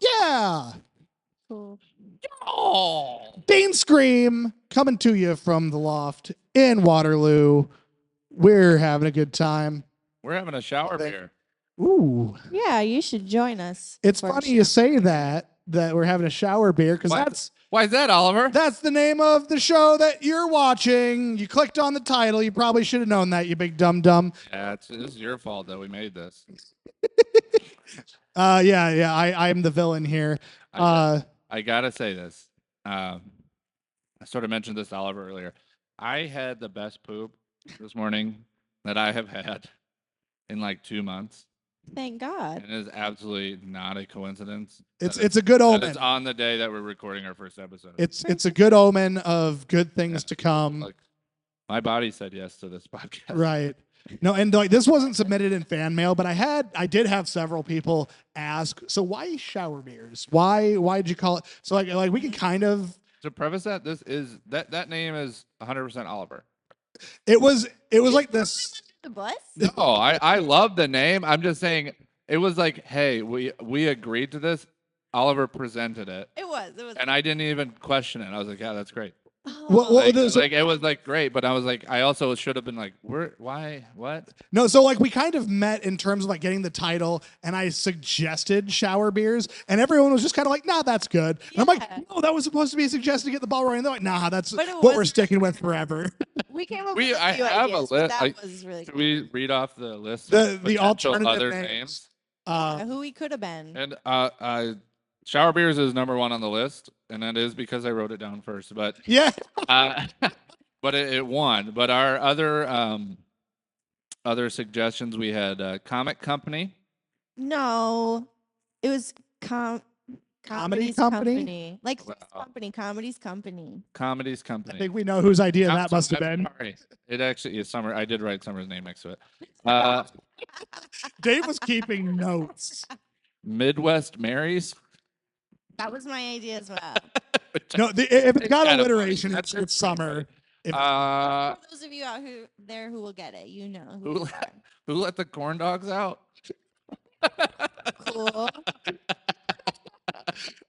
Yeah. Cool. Oh. Dane Scream coming to you from the loft in Waterloo. We're having a good time. We're having a shower beer. Ooh. Yeah, you should join us. It's for a funny you shower. say that we're having a shower beer because Why is that, Oliver? that's the name of the show that you're watching. You clicked on the title. You probably should have known that, you big dum-dum. Yeah, this is your fault that we made this. Yeah. I'm the villain here. I gotta say this. I sort of mentioned this to Oliver earlier. I had the best poop this morning that I have had in like 2 months. Thank God. And it is absolutely not a coincidence. It's a good omen. It's on the day that we're recording our first episode. It's a good omen of good things to come. Like, my body said yes to this podcast. Right. No, and like this wasn't submitted in fan mail, but I did have several people ask, so why shower beers? Why did you call it? So like we can kind of To preface that, this is that name is 100% Oliver. it was like this. The bus? No, I love the name. I'm just saying it was like, hey, we agreed to this. Oliver presented it. It was. And I didn't even question it. I was like, yeah, that's great. Oh. Well, Like it was like great, but I was like, I also should have been like, why, what? No, so like we kind of met in terms of like getting the title, and I suggested shower beers, and everyone was just kind of like, nah, that's good. And I'm like, no, that was supposed to be a suggestion to get the ball rolling. They're like, nah, that's what we're sticking with forever. We came up with I a few have ideas, a but list. that was really Should cool. we read off the list? The of potential alternative other names. Who we could have been. And shower beers is number 1 on the list, and that is because I wrote it down first. But Yeah. but it won. But our other suggestions, we had Comic Company. No, it was Comedy Comedy's Company? Like company, Comedy's Company. Comedy's I Company. think we know whose idea that must have been. Sorry. It actually is Summer. I did write Summer's name next to it. Dave was keeping notes. Midwest Marys. That was my idea as well. No, if it's got kind of alliteration, funny. it's summer. If, For those of you out there who will get it, you know Who let the corn dogs out? cool.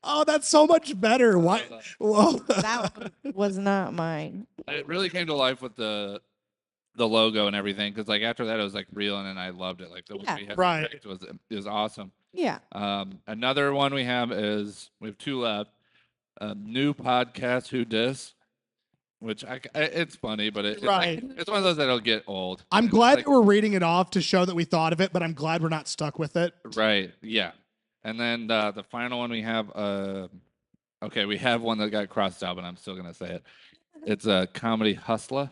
oh, that's so much better. Why? Whoa. That one was not mine. It really came to life with the logo and everything, because like after that it was like real, and then I loved it. Like the Yeah. we had Right. picked was awesome. Yeah. Another one we have we have 2 left. New podcast Who Dis, which it's funny, but it's Right. it's one of those that'll get old. I'm It's glad like- that we're reading it off to show that we thought of it, but I'm glad we're not stuck with it. Right. Yeah. And then the final one we have, okay, we have one that got crossed out, but I'm still gonna say it. It's a Comedy Hustler.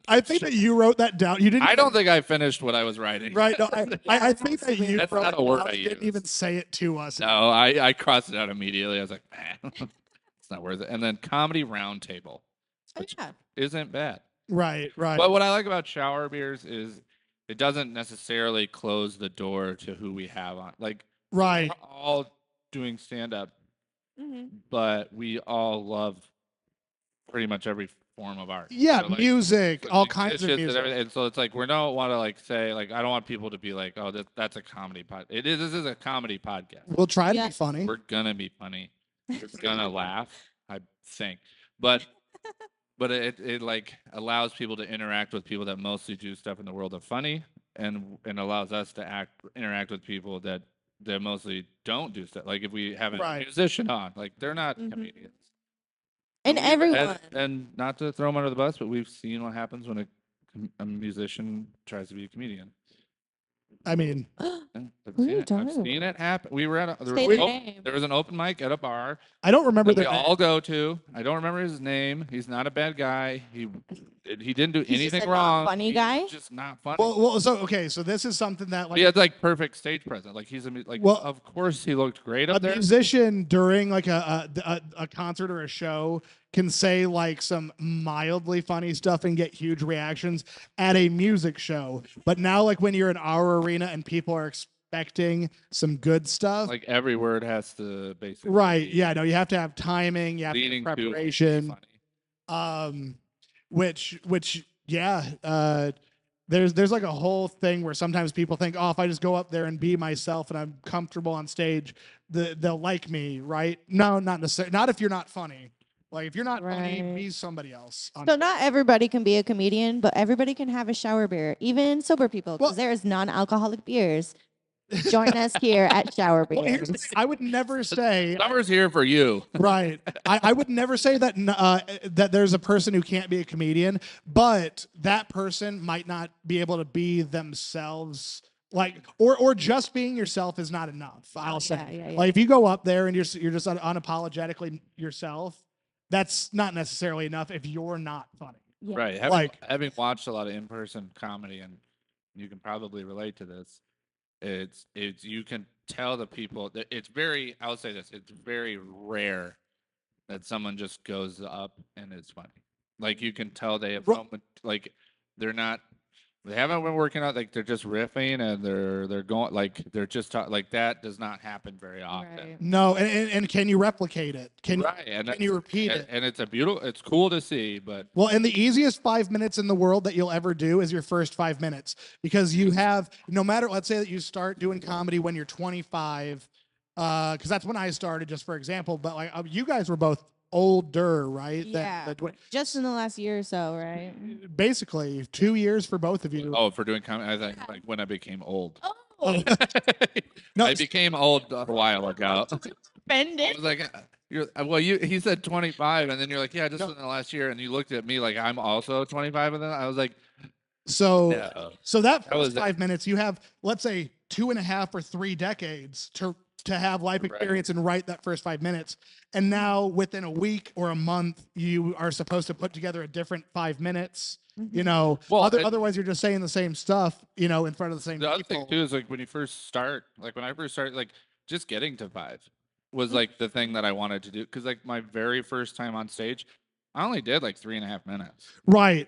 I think that you wrote that down. You didn't. I don't think I finished what I was writing. Right. No, I think that you That's wrote not it a word down. I You didn't use. even say it to us. No, I crossed it out immediately. I was like, man, it's not worth it. And then Comedy Roundtable, which Yeah. isn't bad. Right. But what I like about shower beers is it doesn't necessarily close the door to who we have on. Like, Right. we're all doing stand up, Mm-hmm. but we all love pretty much every form of art. Yeah, So, like, music, all kinds of musicians and music. everything. And so it's like we don't want to like say like I don't want people to be like, oh, that's a comedy pod. This is a comedy podcast. We'll try to Yeah. be funny. We're gonna be funny. We're gonna laugh, I think. But it like allows people to interact with people that mostly do stuff in the world of funny, and allows us to interact with people that mostly don't do stuff. Like if we have a Right. musician on, like they're not Mhm. comedians. And everyone. And not to throw them under the bus, but we've seen what happens when a musician tries to be a comedian. I mean, Yeah, I've Who are seen you it. talking I've seen about? it happen. We were at Say the name. there was an open mic at a bar I don't remember that we the all go to. I don't remember his name. He's not a bad guy. He didn't do He's just anything a not wrong. funny He's guy? just not funny. Well, so okay, so this is something that He like had like perfect stage presence. Like Well- of course he looked great a up there. musician during like a concert or a show can say like some mildly funny stuff and get huge reactions at a music show. But now like when you're in our arena and people are expecting some good stuff. Like every word has to basically Right. be Yeah, no, you have to have timing, you have to have leading to preparation. funny. Which yeah, there's like a whole thing where sometimes people think, oh, if I just go up there and be myself and I'm comfortable on stage, they'll like me, right? No, not necessarily. Not if you're not funny. Like if you're not funny, Right. be somebody else. So not everybody can be a comedian, but everybody can have a shower beer, even sober people, because Well- there's non-alcoholic beers. Join us here at Shower Well, here's the Beers. thing. I would never say Summer's here for you. right. I would never say that that there's a person who can't be a comedian, but that person might not be able to be themselves. Like or just being yourself is not enough. I'll say. Yeah. Like if you go up there and you're just unapologetically yourself, that's not necessarily enough if you're not funny. Yeah. Right. Having watched a lot of in-person comedy, and you can probably relate to this. It's you can tell the people that it's very. I would say this. It's very rare that someone just goes up and is funny. Like you can tell they have like they're not. They haven't been working out. Like they're just riffing and they're going like they're just like that does not happen very often. Right. No, and can you replicate it? Can you repeat it? And it's it's cool to see, but Well, and the easiest 5 minutes in the world that you'll ever do is your first 5 minutes because you have no matter. Let's say that you start doing comedy when you're 25, because that's when I started, just for example. But like you guys were both older, right? Yeah. Just in the last year or so, right? Basically 2 years for both of you. for doing comedy, I think like when I became old. Oh, No, I became old a while ago. I offended. was like, he said 25, and then you're like, yeah, just in the last year, and you looked at me like I'm also 25, and then I was like, so no. so that That was first 5 minutes, you have let's say 2.5 or 3 decades to have life experience and write that first 5 minutes. And now within a week or a month, you are supposed to put together a different 5 minutes. You know, Well, otherwise you're just saying the same stuff, you know, in front of the same The other people. thing too is like when you first start, like when I first started, like just getting to 5 was like the thing that I wanted to do. Cause like my very first time on stage, I only did like 3.5 minutes. Right.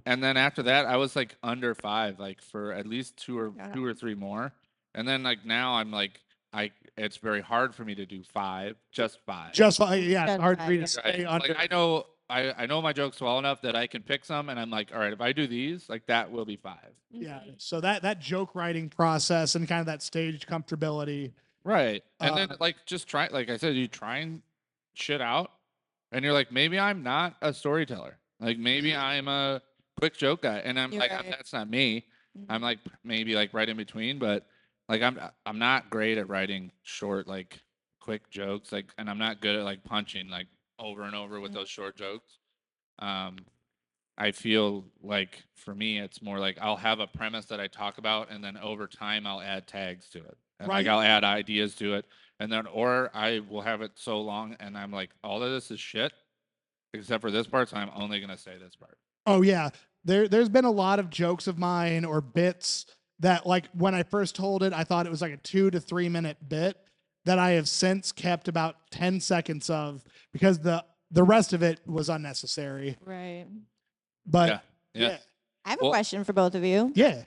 And then after that, I was like under 5, like for at least two or three more. And then like now I'm like, it's very hard for me to do 5, just 5. Just yeah, it's hard for you to Right? stay under. Like I know my jokes well enough that I can pick some, and I'm like, all right, if I do these, like that will be 5. Yeah. So that joke writing process and kind of that stage comfortability. Right. And then like just try, like I said, you try and shit out, and you're like, maybe I'm not a storyteller. Like maybe I'm a quick joke guy, and I'm You're like, right. that's not me. I'm like maybe like right in between, but like I'm not great at writing short like quick jokes, like, and I'm not good at like punching like over and over with those short jokes. I feel like for me, it's more like I'll have a premise that I talk about, and then over time I'll add tags to it, and like Right. I'll add ideas to it, and then or I will have it so long, and I'm like, all of this is shit, except for this part, so I'm only gonna say this part. Oh yeah. There's been a lot of jokes of mine or bits that like when I first told it, I thought it was like a 2 to 3 minute bit that I have since kept about 10 seconds of because the rest of it was unnecessary. Right. But Yeah. I have a Well- question for both of you. yeah.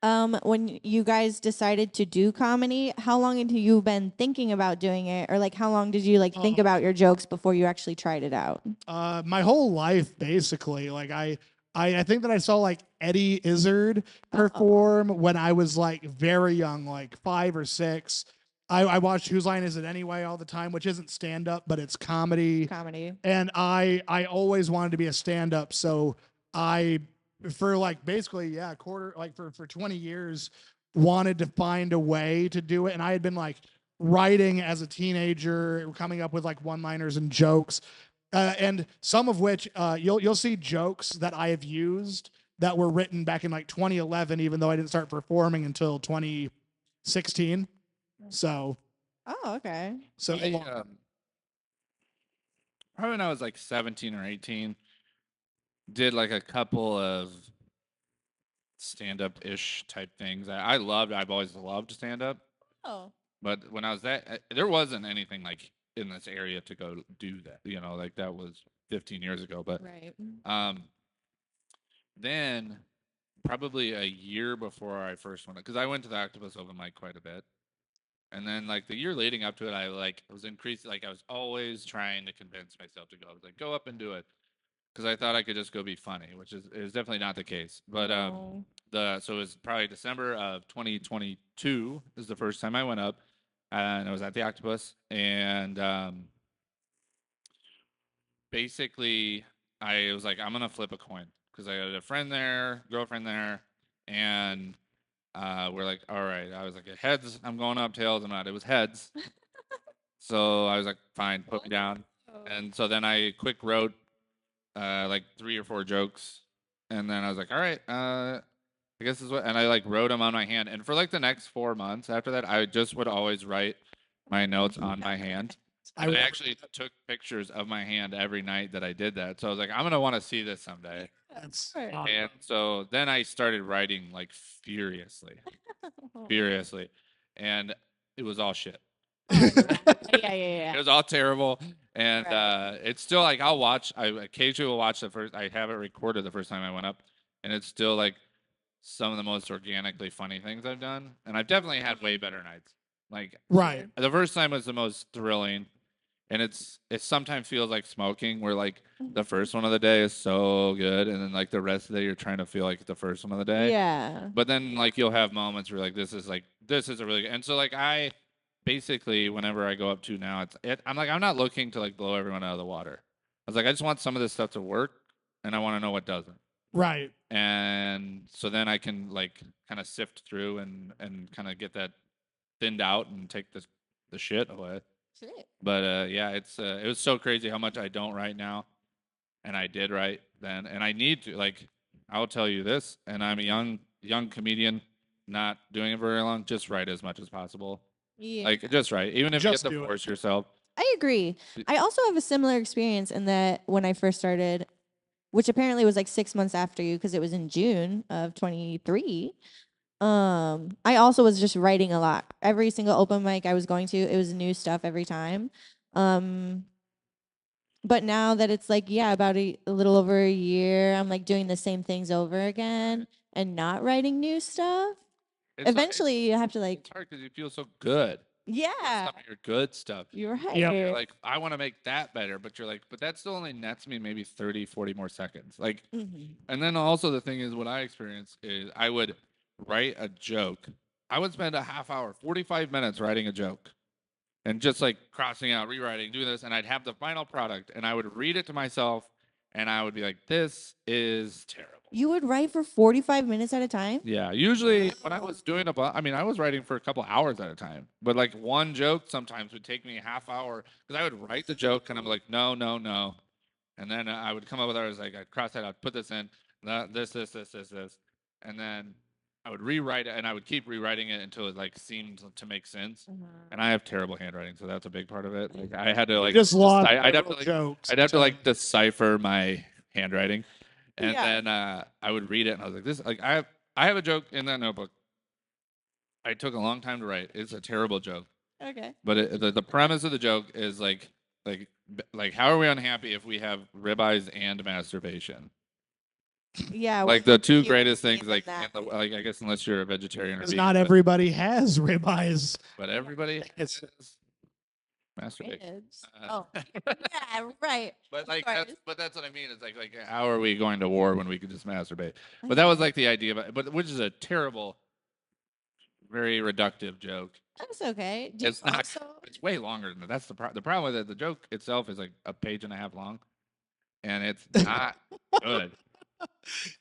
When you guys decided to do comedy, how long had you been thinking about doing it, or like how long did you like think about your jokes before you actually tried it out? My whole life basically. Like I think that I saw like Eddie Izzard perform when I was like very young, like 5 or 6. I watched Whose Line Is It Anyway all the time, which isn't stand up, but it's comedy. Comedy. And I always wanted to be a stand up, so I for like basically for 20 years wanted to find a way to do it, and I had been like writing as a teenager, coming up with like one-liners and jokes, and some of which you'll see jokes that I have used that were written back in like 2011, even though I didn't start performing until 2016. So. Oh, okay. So probably when I was like 17 or 18, did like a couple of stand-up ish type things. I've always loved stand-up. Oh. But when I was there wasn't anything like in this area to go do that. Like that was 15 years ago. But Right. then probably a year before I first went, because I went to the Octopus Open mic quite a bit. And then like the year leading up to it, I was increased. Like I was always trying to convince myself to go. I was like, go up and do it, because I thought I could just go be funny, which is definitely not the case. But No. so it was probably December of 2022 is the first time I went up, and I was at the Octopus, and basically I was like, I'm gonna flip a coin, because I had a girlfriend there, and we're like, all right. I was like, heads, I'm going up. Tails, I'm not. It was heads. So I was like, fine, put me down. And so then I quick wrote like 3 or 4 jokes, and then I was like, all right, I guess this is what. And I like wrote them on my hand. And for like the next 4 months after that, I just would always write my notes on my hand. I actually took pictures of my hand every night that I did that. So I was like, I'm gonna want to see this someday. That's And so then I started writing like furiously, and it was all shit. Yeah. It was all terrible, and Right. it's still like I occasionally will watch the first. I have it recorded the first time I went up, and it's still like some of the most organically funny things I've done, and I've definitely had way better nights. Like right. the first time was the most thrilling. And it sometimes feels like smoking, where like the first one of the day is so good, and then like the rest of the day you're trying to feel like the first one of the day. Yeah. But then like you'll have moments where like this is a really good. And so like I basically, whenever I go up to now, I'm like, I'm not looking to like blow everyone out of the water. I was like, I just want some of this stuff to work, and I want to know what doesn't. Right. And so then I can like kind of sift through and kind of get that thinned out and take the shit away. But yeah, it was so crazy how much I don't write now, and I did write then, and I need to. Like, I'll tell you this, and I'm a young comedian, not doing it very long. Just write as much as possible. Yeah. Like, just write, even if Just you have to force yourself. I agree. I also have a similar experience in that when I first started, which apparently was like 6 months after you, because it was in June of 23. I also was just writing a lot. Every single open mic I was going to, it was new stuff every time. But now that it's like, about a little over a year, I'm like doing the same things over again and not writing new stuff. Eventually, you have to like. It's hard because you feel so good. Yeah. Some of your good stuff. You're right. You're like, I want to make that better, but you're like, but that still only nets me maybe 30, 40 more seconds. Like, and then also the thing is, what I experienced is I would write a joke. I would spend a half hour, 45 minutes writing a joke, and just like crossing out, rewriting, doing this, and I'd have the final product, and I would read it to myself, and I would be like, this is terrible. You would write for 45 minutes at a time? Yeah, usually when I was doing I was writing for a couple hours at a time. But like one joke sometimes would take me a half hour, because I would write the joke and I'm like, no, no, no. And then I would come up with others, like I'd cross that out, put this in, this. And then I would rewrite it, and I would keep rewriting it until it like seemed to make sense. And I have terrible handwriting, so that's a big part of it. Like I had to like I'd have to like decipher my handwriting. And then I would read it, and I was like, "This, like, I have a joke in that notebook. I took a long time to write. It's a terrible joke. Okay. But the premise of the joke is like, how are we unhappy if we have ribeyes and masturbation? Yeah. Like the two greatest things, like I guess unless you're a vegetarian or vegan. Not everybody has ribeyes. But everybody has masturbate. Yeah, right. But like, that's what I mean. It's like how are we going to war when we could just masturbate? But that was like the idea, but which is a terrible, very reductive joke. That's okay. It's not. It's way longer than that. That's the problem. The problem with it, the joke itself is like a page and a half long, and it's not good.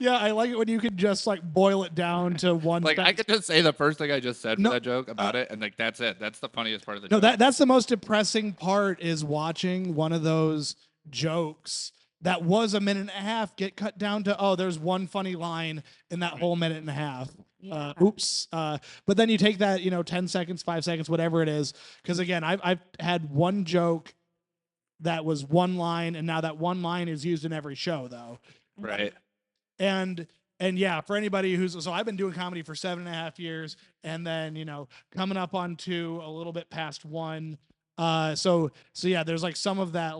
Yeah, I like it when you can just like boil it down to one. Like I could just say the first thing I just said for that joke about it, and like that's it. That's the funniest part of the joke. No, that's the most depressing part, is watching one of those jokes that was a minute and a half get cut down to, oh, there's one funny line in that whole minute and a half. Yeah. Oops. But then you take that, 10 seconds, 5 seconds, whatever it is. Because again, I've had one joke that was one line, and now that one line is used in every show, though. Right. And yeah, for anybody so I've been doing comedy for 7.5 years, and then coming up on 2, a little bit past 1. So yeah, there's like some of that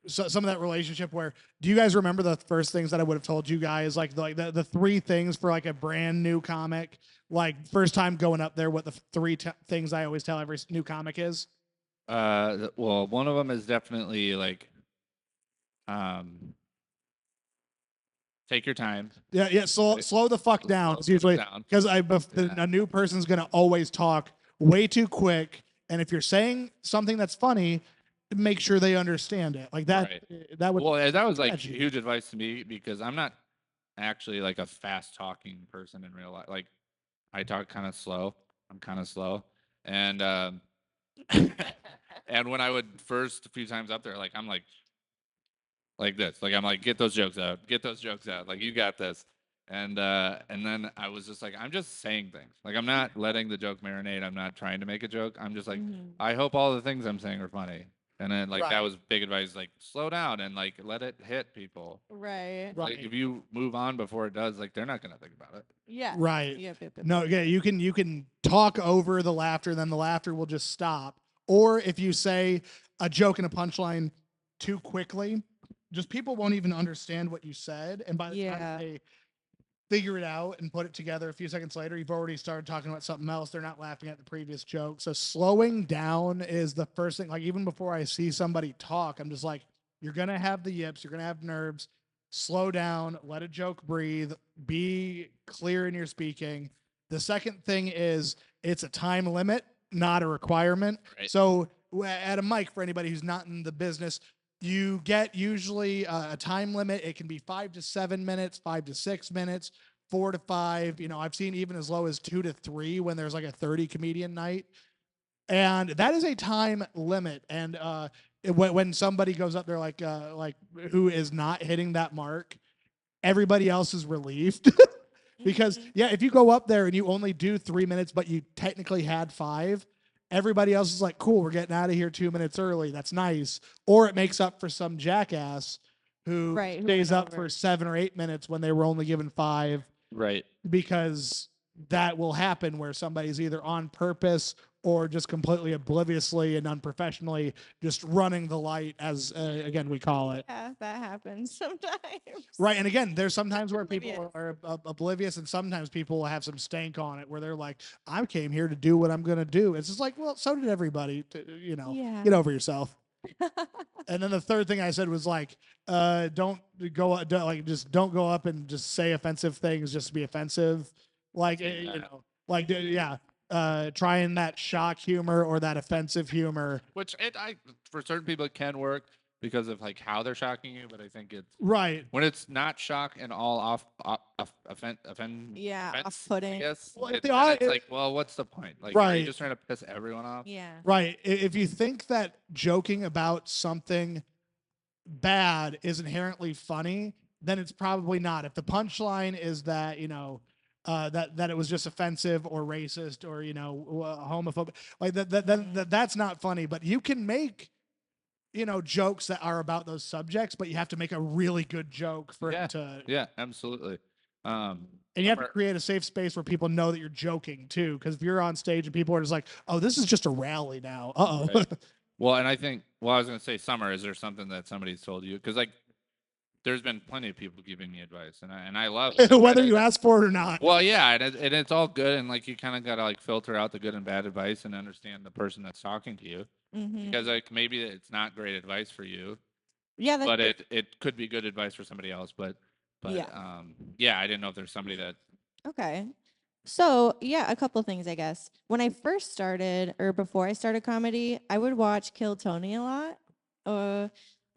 so some of that relationship where, do you guys remember the first things that I would have told you guys, like the 3 things for like a brand new comic, like first time going up there, what the 3 things I always tell every new comic is? Well, one of them is definitely like, take your time. Yeah. Slow the fuck down. It's usually because a new person's gonna always talk way too quick, and if you're saying something that's funny, make sure they understand it. Like that. Right. That would. Well, that was like huge advice to me, because I'm not actually like a fast talking person in real life. Like, I talk kind of slow. I'm kind of slow, and and when I would first a few times up there, like I'm like this, like I'm like, get those jokes out, like you got this. And then I was just like, I'm just saying things, like I'm not letting the joke marinate, I'm not trying to make a joke, I'm just like, I hope all the things I'm saying are funny. And then like that was big advice, like slow down and like let it hit people. Right. Like if you move on before it does, like they're not gonna think about it. Yeah. Right. Yep. No, yeah, you can talk over the laughter, then the laughter will just stop. Or if you say a joke and a punchline too quickly, just people won't even understand what you said, and by the time they figure it out and put it together a few seconds later, you've already started talking about something else. They're not laughing at the previous joke. So slowing down is the first thing. Like, even before I see somebody talk, I'm just like, you're going to have the yips, you're going to have nerves. Slow down, let a joke breathe, be clear in your speaking. The second thing is, it's a time limit, not a requirement. Right. So at a mic, for anybody who's not in the business, you get usually a time limit. It can be 5 to 7 minutes, 5 to 6 minutes, 4 to 5. I've seen even as low as 2 to 3 when there's like a 30 comedian night. And that is a time limit. And when somebody goes up there like who is not hitting that mark, everybody else is relieved. Because if you go up there and you only do 3 minutes, but you technically had 5, everybody else is like, cool, we're getting out of here 2 minutes early. That's nice. Or it makes up for some jackass who stays up for 7 or 8 minutes when they were only given 5. Right. Because that will happen where somebody's either on purpose or just completely obliviously and unprofessionally just running the light, as again we call it. Yeah, that happens sometimes. Right, and again, there's sometimes where people are oblivious, and sometimes people will have some stank on it where they're like, I came here to do what I'm going to do. It's just like, well, so did everybody. Get over yourself. And then the third thing I said was like, don't go up and just say offensive things just to be offensive. Like, trying that shock humor or that offensive humor, which for certain people it can work because of like how they're shocking you, but I think it's right when it's not shock and all off-putting. Yes. Well, it's like, well, what's the point? Like, are you just trying to piss everyone off? Yeah. Right. If you think that joking about something bad is inherently funny, then it's probably not. If the punchline is that that it was just offensive or racist or homophobic, like that's not funny. But you can make jokes that are about those subjects, but you have to make a really good joke for it to. Yeah, absolutely. And you have to create a safe space where people know that you're joking too, because if you're on stage and people are just like, "Oh, this is just a rally now," Right. Well, and I think, I was going to say, Summer, is there something that somebody's told you? Because like, there's been plenty of people giving me advice, and I love it. Whether you ask for it or not. Well, yeah, and it's all good, and like you kind of gotta like filter out the good and bad advice and understand the person that's talking to you, because like maybe it's not great advice for you, but it could be good advice for somebody else. But I didn't know if there's somebody that. Okay. So, a couple things, I guess. When I first started, or before I started comedy, I would watch Kill Tony a lot,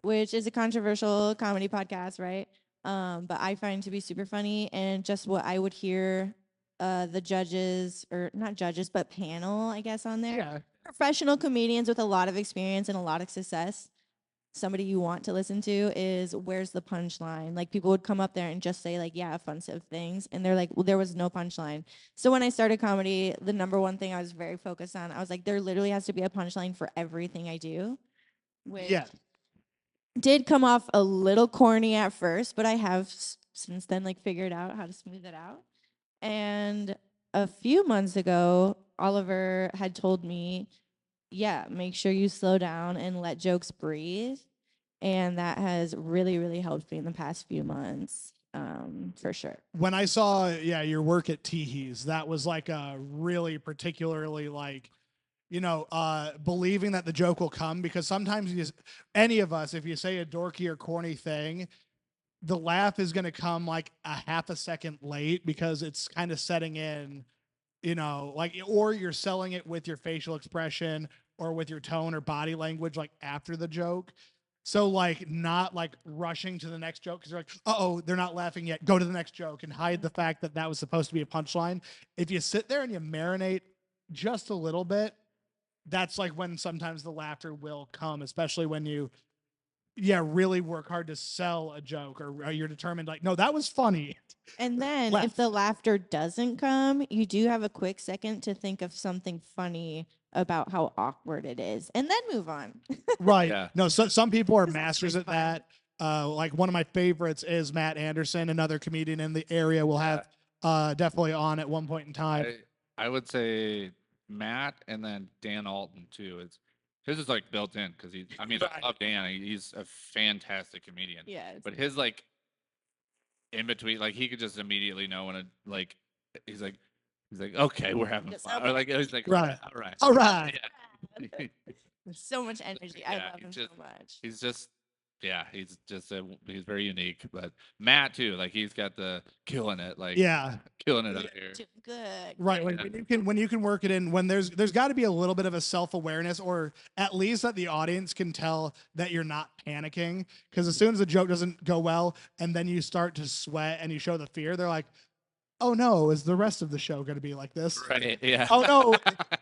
which is a controversial comedy podcast, right? But I find to be super funny, and just what I would hear the judges, or not judges, but panel, I guess, on there. Yeah. Professional comedians with a lot of experience and a lot of success. somebody you want to listen to is where's the punchline? Like people would come up there and just say like, yeah, offensive things. And they're like, well, there was no punchline. So when I started comedy, the number one thing I was very focused on, I was like, there literally has to be a punchline for everything I do. Which did come off a little corny at first, but I have since then like figured out how to smooth it out. And a few months ago, Oliver had told me, yeah, make sure you slow down and let jokes breathe. And that has really, really helped me in the past few months, for sure. When I saw, your work at Teehees, that was like a really particularly like, believing that the joke will come, because sometimes any of us, if you say a dorky or corny thing, the laugh is going to come like a half a second late because it's kind of setting in, like, or you're selling it with your facial expression or with your tone or body language, like after the joke. So like not like rushing to the next joke because they're like, oh, they're not laughing yet. Go to the next joke and hide the fact that that was supposed to be a punchline. If you sit there and you marinate just a little bit, that's like when sometimes the laughter will come, especially when you really work hard to sell a joke, or you're determined like, no, that was funny. And then if the laughter doesn't come, you do have a quick second to think of something funny about how awkward it is and then move on. Right. Yeah. No, so some people are masters at that. Like one of my favorites is Matt Anderson, another comedian in the area. We'll have definitely on at one point in time. I would say Matt and then Dan Alton too. His is like built in because I love Dan. He's a fantastic comedian. Yeah. But his like in between, like he could just immediately know when he's like, okay, we're having fun. Or like he's like, right, all right. Yeah. So much energy. I love him so much. He's just he's very unique. But Matt too, like he's got the killing it, like killing it out here. Too good. Right. When you can work it in, when there's got to be a little bit of a self-awareness, or at least that the audience can tell that you're not panicking. Because as soon as the joke doesn't go well and then you start to sweat and you show the fear, they're like, oh no, is the rest of the show going to be like this? Right. Yeah. Oh no,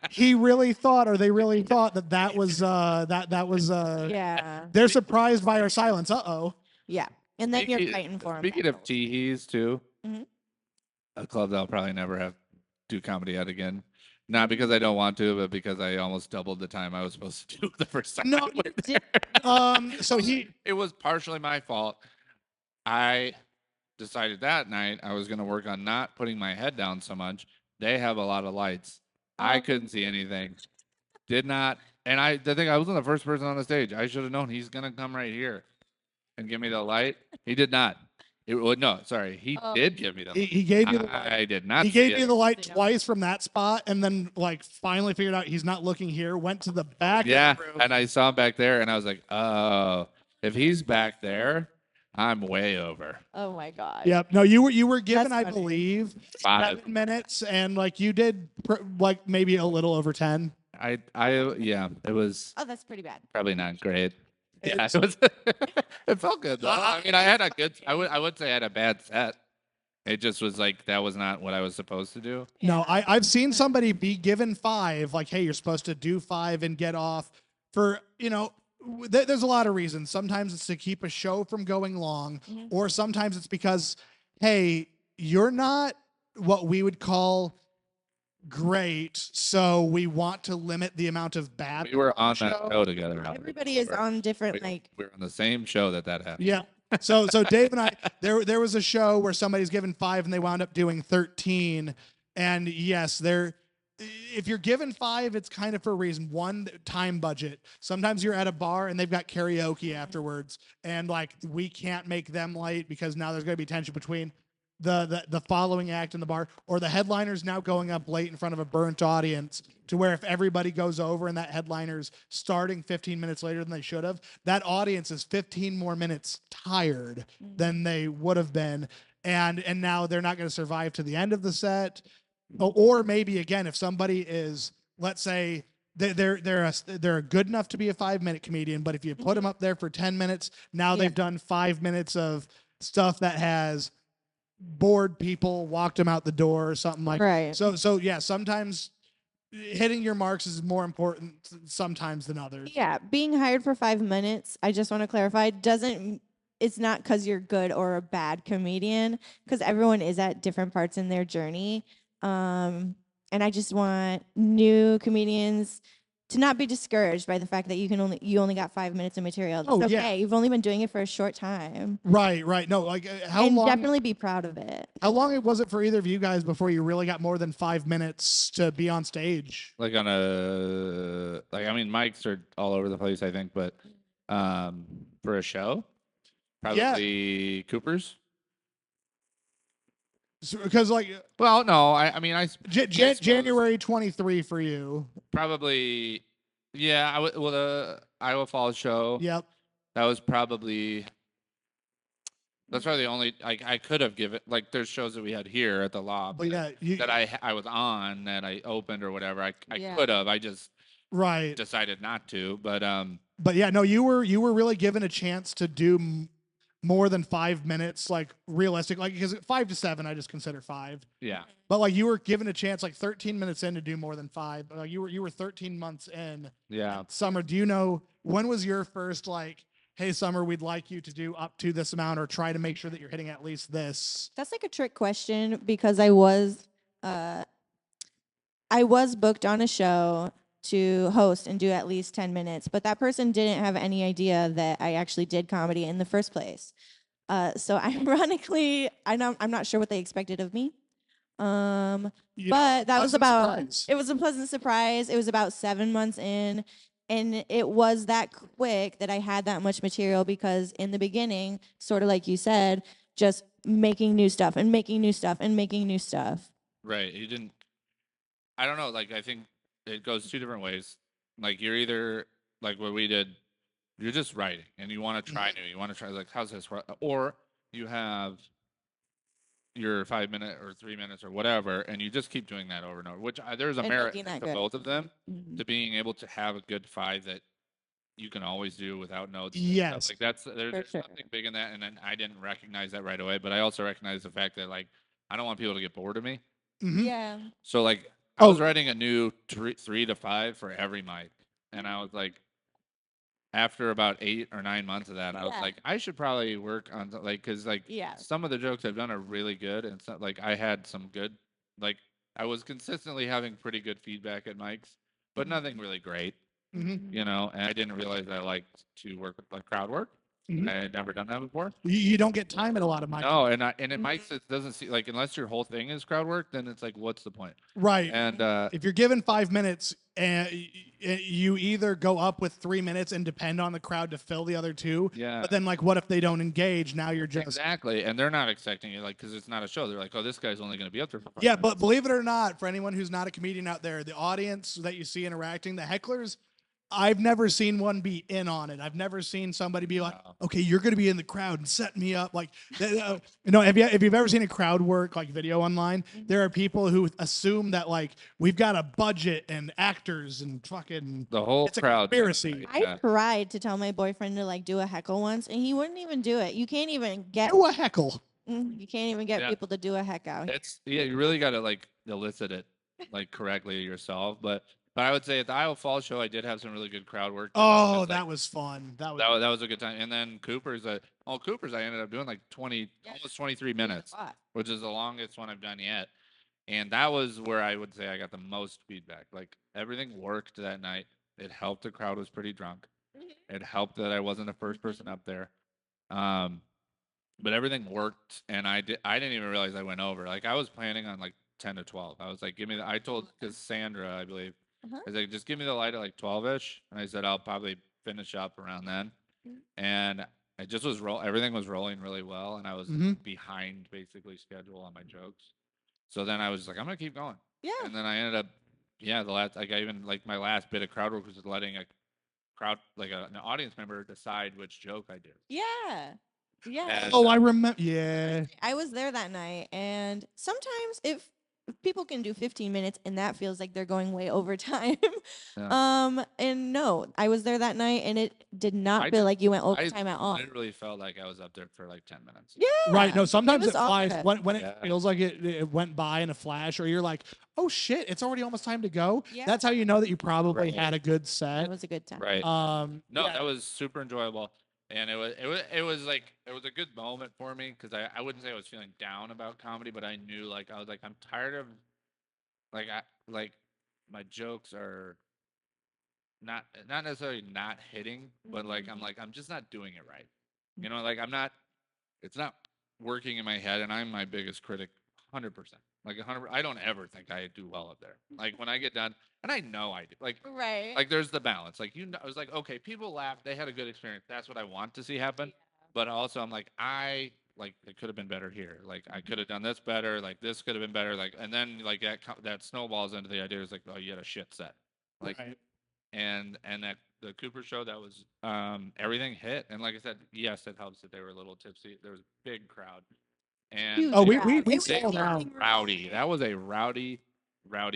he really thought, or they really thought that was that was they're surprised by our silence. Uh-oh. Yeah. And then you're fighting for him. Speaking of Teehees too, mm-hmm. a club that I'll probably never have do comedy at again. Not because I don't want to, but because I almost doubled the time I was supposed to do the first time. No, it was partially my fault. I decided that night I was going to work on not putting my head down so much. They have a lot of lights. I couldn't see anything. Did not. And I think I wasn't the first person on the stage. I should have known he's going to come right here and give me the light. He did not. He did give me the light. He gave you the light. I did not. He gave you the light twice from that spot, and then like finally figured out he's not looking here, went to the back of the room. And I saw him back there, and I was like, oh, if he's back there, I'm way over. Oh my God. Yep. No, you were given, I believe, 7 minutes, and like you did like maybe a little over 10. It was. Oh, that's pretty bad. Probably not great. Yeah, it was. It felt good though. I mean, I had a good. I would say I had a bad set. It just was like that was not what I was supposed to do. No, I've seen somebody be given 5, like, hey, you're supposed to do 5 and get off for, there's a lot of reasons. Sometimes it's to keep a show from going long, or sometimes it's because, hey, you're not what we would call great, so we want to limit the amount of bad. We were on that show together. Everybody is on different, we were on the same show that happened. Yeah. So Dave and I, there was a show where somebody's given 5 and they wound up doing 13. And yes, if you're given 5, it's kind of for a reason. One, time budget. Sometimes you're at a bar and they've got karaoke afterwards, and like we can't make them late because now there's going to be tension between the following act in the bar, or the headliner's now going up late in front of a burnt audience, to where if everybody goes over and that headliner's starting 15 minutes later than they should have, that audience is 15 more minutes tired than they would have been, and now they're not going to survive to the end of the set. Or maybe again, if somebody is, let's say they're good enough to be a 5-minute comedian, but if you put them up there for 10 minutes, now they've done 5 minutes of stuff that has bored people, walked them out the door or something like that. So yeah, sometimes hitting your marks is more important sometimes than others. Yeah, being hired for 5 minutes, I just want to clarify, it's not because you're good or a bad comedian, because everyone is at different parts in their journey. And I just want new comedians to not be discouraged by the fact that you only got 5 minutes of material. It's okay. Yeah. You've only been doing it for a short time. Right. No, like how long? Definitely be proud of it. How long was it for either of you guys before you really got more than 5 minutes to be on stage? Like I mean, mics are all over the place, I think, but for a show, probably Cooper's. Because well, no, I mean, January 23 for you. Probably, yeah. Well, the Iowa Falls show. Yep. That was probably. That's probably the only I could have given. Like, there's shows that we had here at the Loft that I was on that I opened or whatever. I could have. I just decided not to. But yeah, no, you were really given a chance to do more than 5 minutes, like realistic, like because 5 to 7, I just consider 5. Yeah. But like you were given a chance, like 13 minutes in to do more than 5. Like you were 13 months in. Yeah. Summer, do you know when was your first like? Hey, Summer, we'd like you to do up to this amount or try to make sure that you're hitting at least this? That's like a trick question because I was booked on a show to host and do at least 10 minutes, but that person didn't have any idea that I actually did comedy in the first place. So ironically, I'm not sure what they expected of me. But that was it was a pleasant surprise. It was about 7 months in. And it was that quick that I had that much material because in the beginning, sort of like you said, just making new stuff and making new stuff and making new stuff. Right. You didn't. I don't know. Like, I think it goes two different ways. Like, you're either like what we did. You're just writing and you want to try new. You want to try like, how's this? Or you have your 5 minute or 3 minutes or whatever, and you just keep doing that over and over. Which there's a merit to both of them, to being able to have a good 5 that you can always do without notes. Yes, like there's something big in that, and then I didn't recognize that right away, but I also recognize the fact that like I don't want people to get bored of me. Mm-hmm. Yeah. So like I was writing a new 3 to 5 for every mic, and I was like, after about 8 or 9 months of that, I was like, I should probably work on like, because like some of the jokes I've done are really good, and so, like I had some good, like I was consistently having pretty good feedback at mics, but nothing really great, you know. And I didn't realize I liked to work with like crowd work. I had never done that before. You don't get time at a lot of mics. No, and in mics it doesn't seem like, unless your whole thing is crowd work, then it's like, what's the point? Right. And if you're given 5 minutes and you either go up with 3 minutes and depend on the crowd to fill the other 2. Yeah. But then like, what if they don't engage? Now you're just exactly, and they're not expecting it, like, because it's not a show. They're like, oh, this guy's only going to be up there for 5 minutes. But believe it or not, for anyone who's not a comedian out there, the audience that you see interacting, the hecklers, I've never seen one be in on it. I've never seen somebody be like, okay, you're going to be in the crowd and set me up. Like, you know, if you've ever seen a crowd work, like video online, there are people who assume that like we've got a budget and actors and fucking the whole it's crowd. A conspiracy. I tried to tell my boyfriend to like do a heckle once and he wouldn't even do it. You can't even get do a heckle. You can't even get people to do a heckle. You really got to like elicit it like correctly yourself, but I would say at the Iowa Falls show, I did have some really good crowd work. Oh, that was fun. That was a good time. And then Cooper's, I ended up doing like almost 23 minutes, which is the longest one I've done yet. And that was where I would say I got the most feedback. Like everything worked that night. It helped the crowd was pretty drunk. It helped that I wasn't the first person up there. But everything worked, and I didn't even realize I went over. Like I was planning on like 10 to 12. I was like, I told Cassandra, I believe. I was like, just give me the light at like 12-ish. And I said, I'll probably finish up around then. And it just was everything was rolling really well. And I was behind basically schedule on my jokes. So then I was like, I'm going to keep going. Yeah. And then I ended up, my last bit of crowd work was just letting a crowd, like an audience member decide which joke I did. Yeah. Yeah. And, I remember. Yeah. I was there that night. And sometimes people can do 15 minutes and that feels like they're going way over time. Yeah. And no, I was there that night and it did not I feel just- like you went I overtime at all. literally felt like I was up there for like 10 minutes. Yeah. Right. No, sometimes was it flies awesome. when it Yeah. feels like it went by in a flash, or you're like, oh shit, it's already almost time to go. Yeah. That's how you know that you probably Right. had a good That set. was a good time. Right. No, yeah. that was super enjoyable, and it was like it was a good moment for me because I wouldn't say I was feeling down about comedy, but I knew like I was like I'm tired of like my jokes are not necessarily not hitting, but like I'm just not doing it right. You know, like it's not working in my head, and I'm my biggest critic, 100%. Like 100. I don't ever think I do well up there. Like when I get done, and I know I do. Right. Like there's the balance. Like I was like, okay, people laughed, they had a good experience. That's what I want to see happen. But also, I'm like, it could have been better here. Like I could have done this better. Like this could have been better. Like and then like that snowballs into the idea is like, oh, you had a shit set. Like Right. and that the Cooper show that was everything hit. And like I said, yes, it helps that they were a little tipsy. There was a big crowd. And Huge Oh, we crowd. we It was sold out. fucking rowdy. That was a rowdy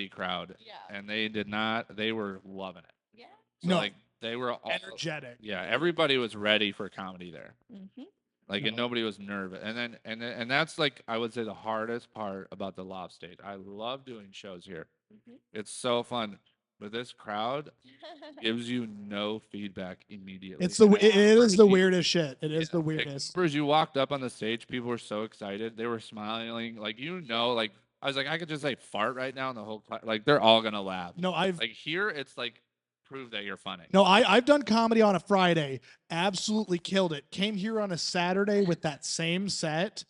crowd. Yeah. And they were loving it. Yeah. So No. like they were all Energetic. yeah, everybody was ready for comedy there. Mm-hmm. Like and No. nobody was nervous. And that's like I would say the hardest part about the Lob State. I love doing shows here. Mhm. It's so fun. But this crowd gives you no feedback immediately. It's the And it is the you- weirdest shit. It is yeah, the weirdest. As you walked up on the stage, people were so excited. They were smiling. Like like I was like, I could just say fart right now, and the whole like they're all gonna laugh. No, Like here, it's like prove that you're funny. I've done comedy on a Friday. Absolutely killed it. Came here on a Saturday with that same set,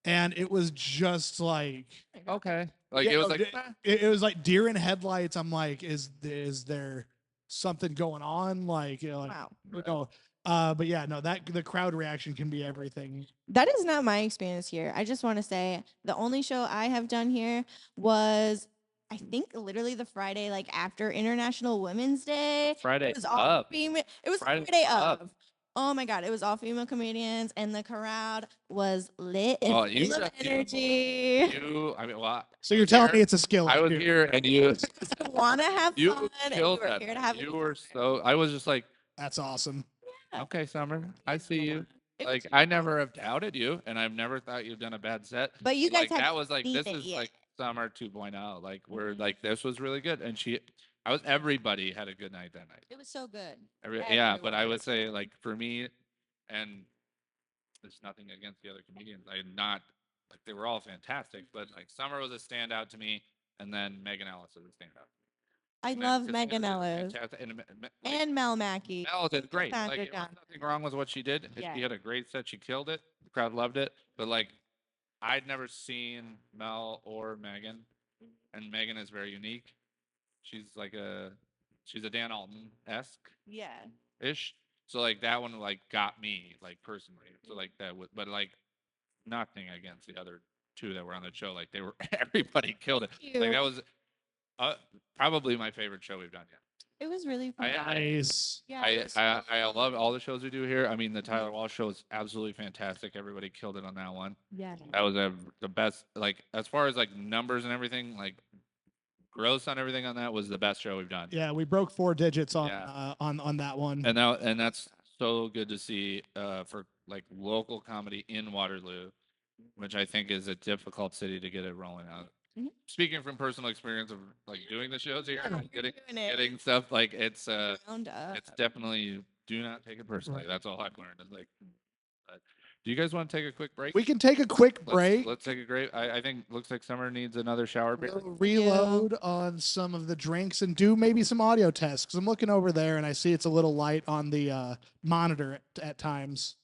and it was just like Okay. Like Yeah, it was no, like it was like deer in headlights. I'm like, is there something going on? Like, Wow. no. But yeah, no, that the crowd reaction can be everything. That is not my experience here. I just want to say the only show I have done here was, I think, literally the Friday like after International Women's Day. Friday It was all up. female. It was Friday Friday up. of. Oh my god! It was all female comedians, and the crowd was lit and Oh, full you- of energy. I mean, well, So you're telling here- me it's a skill. I was issue. here and you Want to have you fun, and you killed were that. here to have. a You good were time. so. I was just like, That's awesome. Yeah. okay, Summer, I see you. It Like was I fun. never have doubted you, and I've never thought you've done a bad set. But you guys like had that was like seen this it is yet. like Summer 2.0. Like we're Mhm. like this was really good, and everybody had a good night that night. It was so good. Yeah, but I Everyone. would say like for me, and there's nothing against the other comedians. I not like they were all fantastic, but like Summer was a standout to me, and then Megan Ellis was a standout. I And love Christina Megan did Ellis fantastic, and and Mel Mackey. Mel did great. Sandra Like, there was Johnson. nothing wrong with what she did. Yeah. She had a great set. She killed it. The crowd loved it. But like, I'd never seen Mel or Megan, and Megan is very unique. She's she's a Dan Alton esque Yeah. ish. So like that one like got me like personally. So like but like nothing against the other two that were on the show. Like they were everybody killed it. Thank Like you. that was probably my favorite show we've done yet. It was really fun. Nice. Yeah. it was so I fun. love all the shows we do here. I mean, the Tyler Walsh show is absolutely fantastic. Everybody killed it on that one. Yeah. That was the best. Like as far as like numbers and everything, like gross on everything on that was the best show we've done. Yeah, we broke 4 digits on Yeah. On that one. And that's so good to see for like local comedy in Waterloo, which I think is a difficult city to get it rolling out. Mhm. Speaking from personal experience of like doing the shows here, and You're doing it. getting stuff like it's Round up. it's definitely do not take it personally. That's all I've learned. Is like, do you guys want to take a quick break? We can take a quick break. Let's take a break. I think looks like Summer needs another shower beer. We'll reload on some of the drinks and do maybe some audio tests. Because I'm looking over there and I see it's a little light on the monitor at times.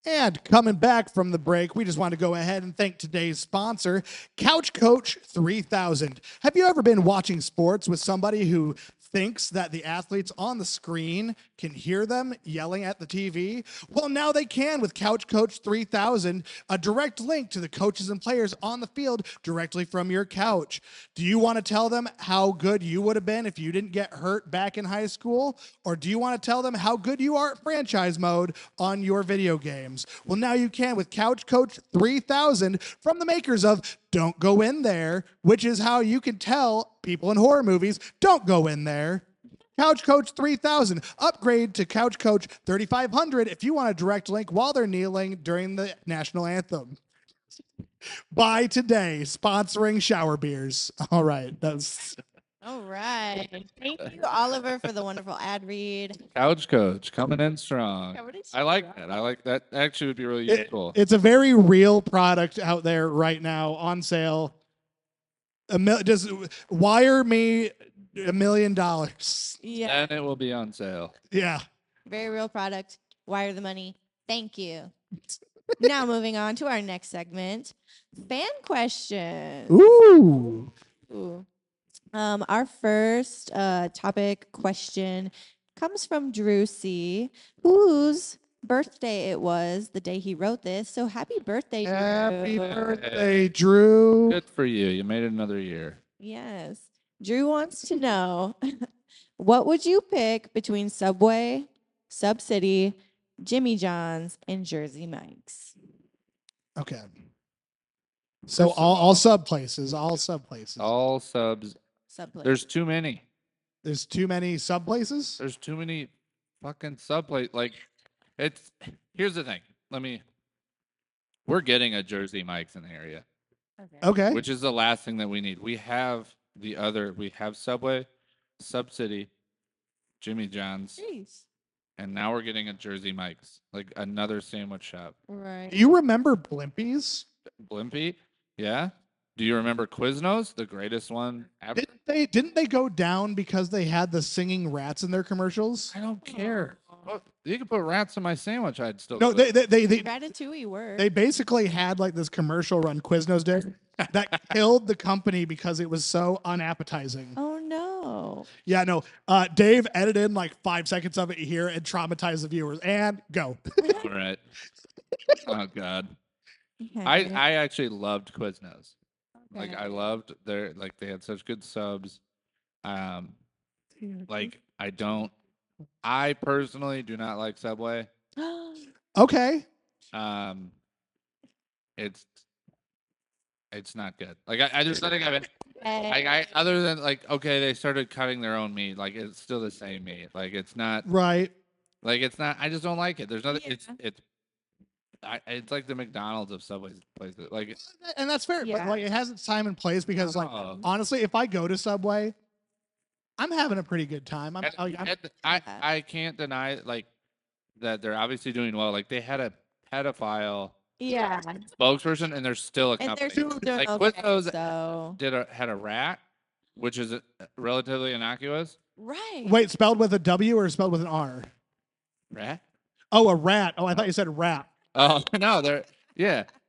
And coming back from the break, we just want to go ahead and thank today's sponsor, Couch Coach 3000. Have you ever been watching sports with somebody who thinks that the athletes on the screen can hear them yelling at the TV. Well, now they can with Couch Coach 3000, a direct link to the coaches and players on the field directly from your couch. Do you want to tell them how good you would have been if you didn't get hurt back in high school? Or do you want to tell them how good you are at franchise mode on your video games? Well, now you can with Couch Coach 3000 from the makers of Don't Go In There, which is how you can tell people in horror movies, don't go in there. Couch Coach 3000. Upgrade to Couch Coach 3500 if you want a direct link while they're kneeling during the national anthem. Buy today, sponsoring shower beers. All right. That's... All right. Thank you, Oliver, for the wonderful ad read. Couch Coach coming in strong. I like that. I like that. Actually, would be really useful. It's a very real product out there right now on sale. Just wire me $1 million. Yeah. And it will be on sale. Yeah. Very real product. Wire the money. Thank you. Now moving on to our next segment, fan questions. Ooh. Our first topic question comes from Drew C., whose birthday it was the day he wrote this. So happy birthday, Drew. Happy birthday, Drew. Good for you. You made it another year. Yes. Drew wants to know, what would you pick between Subway, Sub City, Jimmy John's, and Jersey Mike's? Okay. So all sub places, all sub places. All subs. Sub place. There's too many. There's too many sub places? There's too many fucking sub places. Like, here's the thing. We're getting a Jersey Mike's in the area. Okay. Which is the last thing that we need. We have Subway, Sub City, Jimmy John's, Jeez. and now we're getting a Jersey Mike's, like another sandwich shop. Right. Do you remember Blimpies? Blimpie? Yeah. Do you remember Quiznos, the greatest one ever? Didn't they go down because they had the singing rats in their commercials? I don't care. Well, you could put rats in my sandwich. I'd still. No, do it. they Ratatouille worked. They basically had like this commercial run Quiznos did that killed the company because it was so unappetizing. Oh no. Yeah, no. Dave edited like 5 seconds of it here and traumatized the viewers. And go. All right. Oh God. Okay. I actually loved Quiznos. Like Okay. I loved they had such good subs. Like I personally do not like Subway. Okay. It's not good. Like I just don't think I've been Okay. I other than like okay, they started cutting their own meat. Like it's still the same meat. Like it's not Right. like it's not I just don't like it. There's nothing Yeah. it's like the McDonald's of Subway places. Like And that's fair. Yeah. But like it has its time and place because like Oh. honestly, if I go to Subway, I'm having a pretty good time. I can't deny like that they're obviously doing well. Like they had a pedophile Yeah. spokesperson, and they're still a And company. they're still doing Like okay, Quiznos so had a rat, which is relatively innocuous. right. Wait, spelled with a W or spelled with an R? Rat? Oh, a rat. Oh, I thought you said rat. Oh no,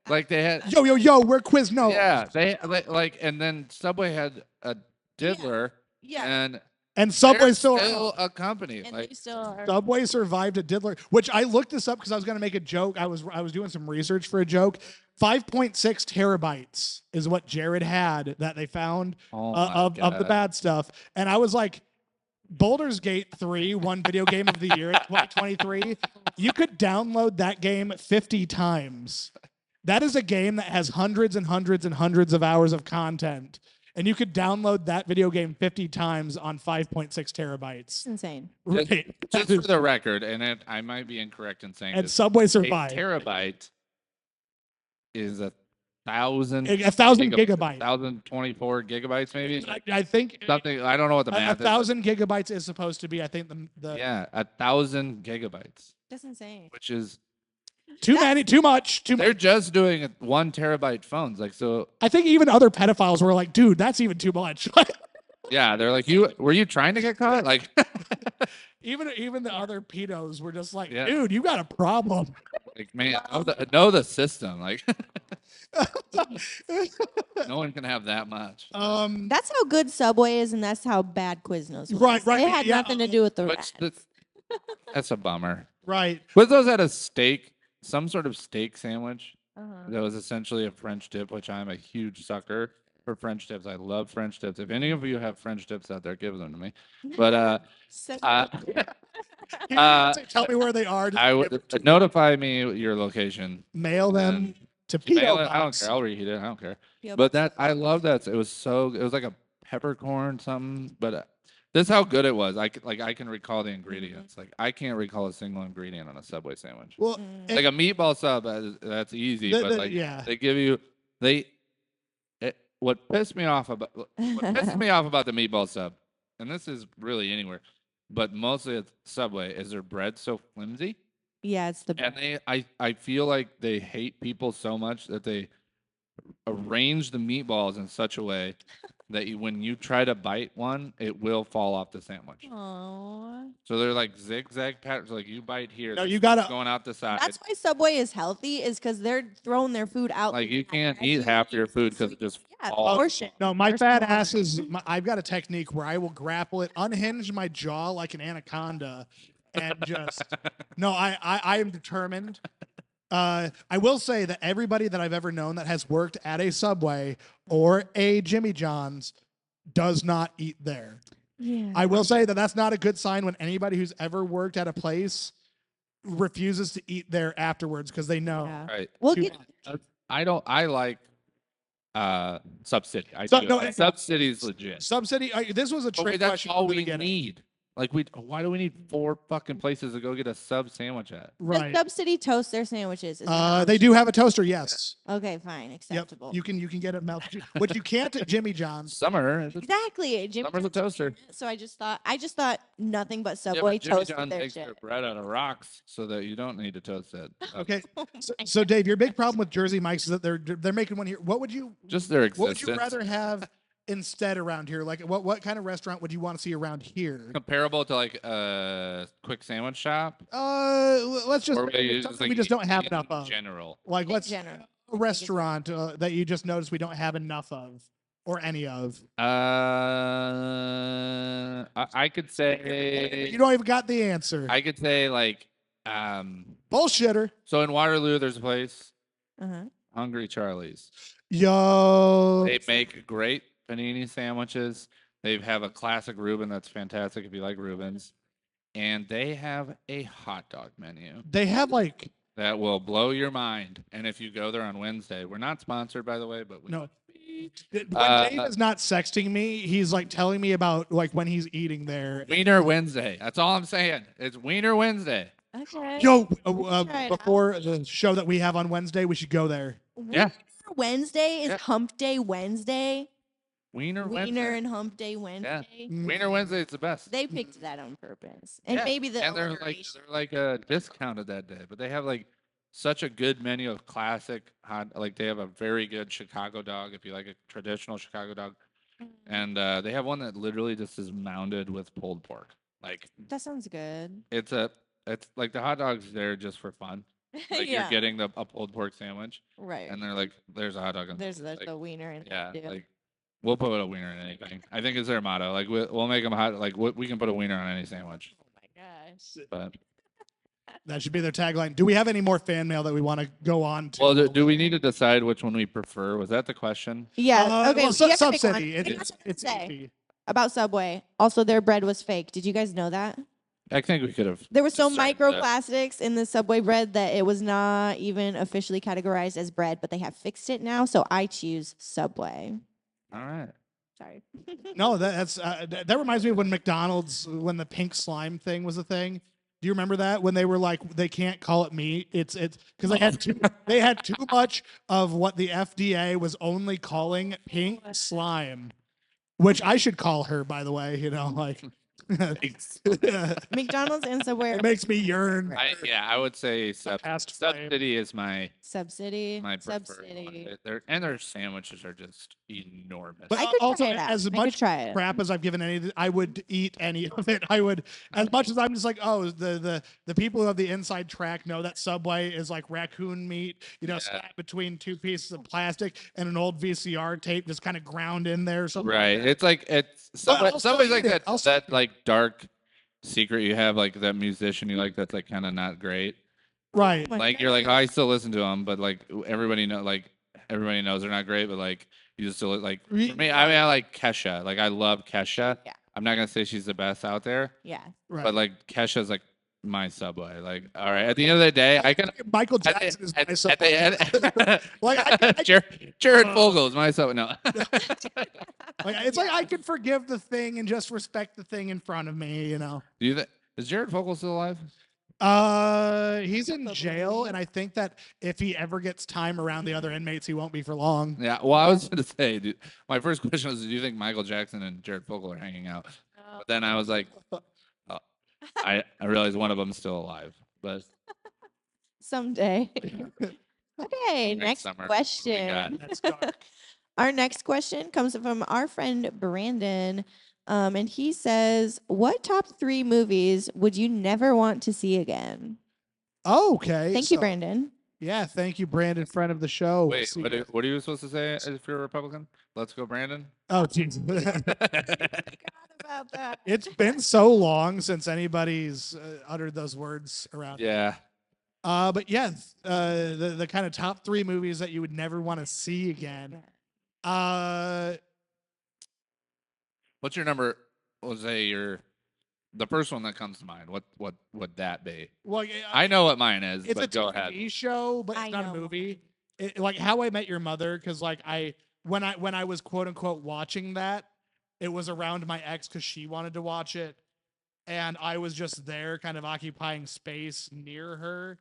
like they had. Yo, we're Quiznos. Yeah, they like, and then Subway had a diddler, Yeah. And they're Subway's still a company. And Like they still are. Subway survived a diddler, which I looked this up because I was going to make a joke. I was doing some research for a joke. 5.6 terabytes is what Jared had that they found Oh of the God. bad stuff, and I was like, Baldur's Gate 3 won video game of the year in 2023. You could download that game 50 times. That is a game that has hundreds and hundreds and hundreds of hours of content. And you could download that video game 50 times on 5.6 terabytes. It's insane. Right. Just for the record, and I might be incorrect in saying And this, Subway a survived. terabyte is 1,000 1,000 gigabytes. 1,024 gigabytes, maybe I think something. I don't know what the math 1,000 gigabytes is supposed to be, I think, the is. Yeah, 1,000 gigabytes, That's insane. which is too many, too much. they're just doing 1 terabyte phones. Like so, I think even other pedophiles were like, dude, that's even too much. yeah, they're like, were you trying to get caught? Like, even the other pedos were just like, Yeah. dude, you got a problem. like man, know the system. Like, No one can have that much. That's how good Subway is, and that's how bad Quiznos was. Right, It had nothing to do with the Which rats. that's a bummer. Right. Quiznos had a steak, some sort of steak sandwich Uh-huh. that was essentially a French dip, which I'm a huge sucker for French dips. I love French dips. If any of you have French dips out there, give them to me. But Tell me where they are. I would notify me your location. Mail them to Mail P.O. it. I don't Box. care. I'll reheat it. I don't care. P.O. But Box. I love that. It was like a peppercorn something. But this is how good it was. I can recall the ingredients. Like I can't recall a single ingredient on a Subway sandwich. Well, Like a meatball sub, that's easy. But like they give you what pissed me off about the meatball sub, and this is really anywhere, but mostly at Subway, is their bread so flimsy. Yeah, it's the And I feel like they hate people so much that they arrange the meatballs in such a way that when you try to bite one, it will fall off the sandwich. Aww. So they're like zigzag patterns. Like you bite here, No, you gotta going out the side. That's why Subway is healthy, is because they're throwing their food out. Like you can't eat half your food because it just Yeah, falls. portion. No, my fat ass is. I've got a technique where I will grapple it, unhinge my jaw like an anaconda, and just. No, I am determined. I will say that everybody that I've ever known that has worked at a Subway or a Jimmy John's does not eat there. Yeah. I will say that that's not a good sign when anybody who's ever worked at a place refuses to eat there afterwards because they know. Yeah. Right. We'll Too get I like Sub-City. Sub-City's legit. Subsidy. This was a But trick that's question all from the we beginning. need. Like why do we need 4 fucking places to go get a sub sandwich at? Right. Does Subsidy toast their sandwiches? Is that They do have a toaster. Yes. okay, fine, Yep. acceptable. You can get it melted. What you can't at Jimmy John's. Summer. Exactly. Jimmy Summer's a toaster. So I just thought nothing but Yeah, Subway but Jimmy toasted John their takes shit. their bread out of rocks so that you don't need to toast it. Okay. So Dave, your big problem with Jersey Mike's is that they're making one here. What would you Just their What would existence. you rather have instead around here? Like what kind of restaurant would you want to see around here? Comparable to like a quick sandwich shop? Let's just Or maybe something like we just don't have in enough of. general. Like In let's general. a restaurant that you just noticed we don't have enough of or any of. I could say You don't even got the answer. I could say like Bullshitter. so in Waterloo there's a place, Uh-huh. Hungry Charlie's. Yo. They make great panini sandwiches. They have a classic Reuben that's fantastic if you like Reubens. And they have a hot dog menu They have like that will blow your mind. And if you go there on Wednesday, we're not sponsored by the way, but we no. When Dave is not sexting me, he's like telling me about like when he's eating there. Wiener Wednesday. That's all I'm saying. It's Wiener Wednesday. Okay. Yo, try it before the show that we have on Wednesday, we should go there. Yeah. Wednesday is Yeah. Hump Day Wednesday. Wiener Wiener Wednesday. and Hump Day Wednesday. Wiener Wednesday is the best. They picked that on purpose, and Yeah, maybe the and they're alliteration. like discounted that day, but they have like such a good menu of classic hot. Like they have a very good Chicago dog if you like a traditional Chicago dog, and they have one that literally just is mounded with pulled pork. Like That sounds good. it's like the hot dogs there just for fun. Like yeah. you're getting a pulled pork sandwich, Right. and they're like, there's a hot dog. There's like, the wiener and yeah, the like we'll put a wiener in anything. I think it's their motto. Like we'll make them hot. Like we can put a wiener on any sandwich. Oh my gosh. But That should be their tagline. Do we have any more fan mail that we want to go on to? well, do we need to decide which one we prefer? Was that the question? Yeah. Okay. Well, you have to pick one. Subsidy. I got something to It's say easy. about Subway. Also, their bread was fake. Did you guys know that? I think we could have. There was so decided that. microplastics in the Subway bread that it was not even officially categorized as bread, but they have fixed it now. So I choose Subway. All right. Sorry. No, that's that reminds me of when McDonald's, when the pink slime thing was a thing. Do you remember that when they were like they can't call it meat? It's because they had too much of what the FDA was only calling pink slime, which I should call her, by the way. You know, like it McDonald's and Subway. makes me yearn. I would say Past flame. Subsidy is my Subsidy. preferred one. Subsidy. Their sandwiches are just enormous. But I could also, try it out. as I could much try it. crap as I've given any, I would eat any of it. I would, as much as I'm just like, oh, the people who have the inside track know that Subway is like raccoon meat, sat between two pieces of plastic and an old VCR tape just kind of ground in there. Something Right. Like It's like it's I'll somebody's still like eat it. that like dark secret you have, like that musician you like that's like kind of not great. Right. Oh my Like you're like, oh, I still listen to them, but like everybody knows they're not great, but like you just still like. For me, I mean, I like Kesha. Like I love Kesha. Yeah. I'm not gonna say she's the best out there, Yeah. Right. but like Kesha's like my Subway. Like, all right, at the end of the day, I can. Michael Jackson is my Subway. At the end, Like Jared Fogle is my Subway. No. It's like I can forgive the thing and just respect the thing in front of me. Do you think is Jared Fogle still alive? He's in jail, and I think that if he ever gets time around the other inmates, he won't be for long. Yeah. Well, I was going to say, my first question was, do you think Michael Jackson and Jared Fogle are hanging out? But then I was like, oh, I realized one of them's still alive, but Someday. Okay, next summer. What do we got? question. That's dark. Our next question comes from our friend Brandon. And he says, what top 3 movies would you never want to see again? Okay. Thank you, Brandon. Yeah, thank you, Brandon, friend of the show. Wait, what are you supposed to say if you're a Republican? Let's go, Brandon. Oh, jeez. Forgot about that. It's been so long since anybody's uttered those words around. Yeah. But yeah, the kind of top 3 movies that you would never want to see again. What's your number? We'll say the first one that comes to mind. What would that be? Well, I know what mine is, it's but a go TV ahead. show, but I it's not a know movie. Like How I Met Your Mother, because like when I was quote unquote watching that, it was around my ex because she wanted to watch it, and I was just there, kind of occupying space near her,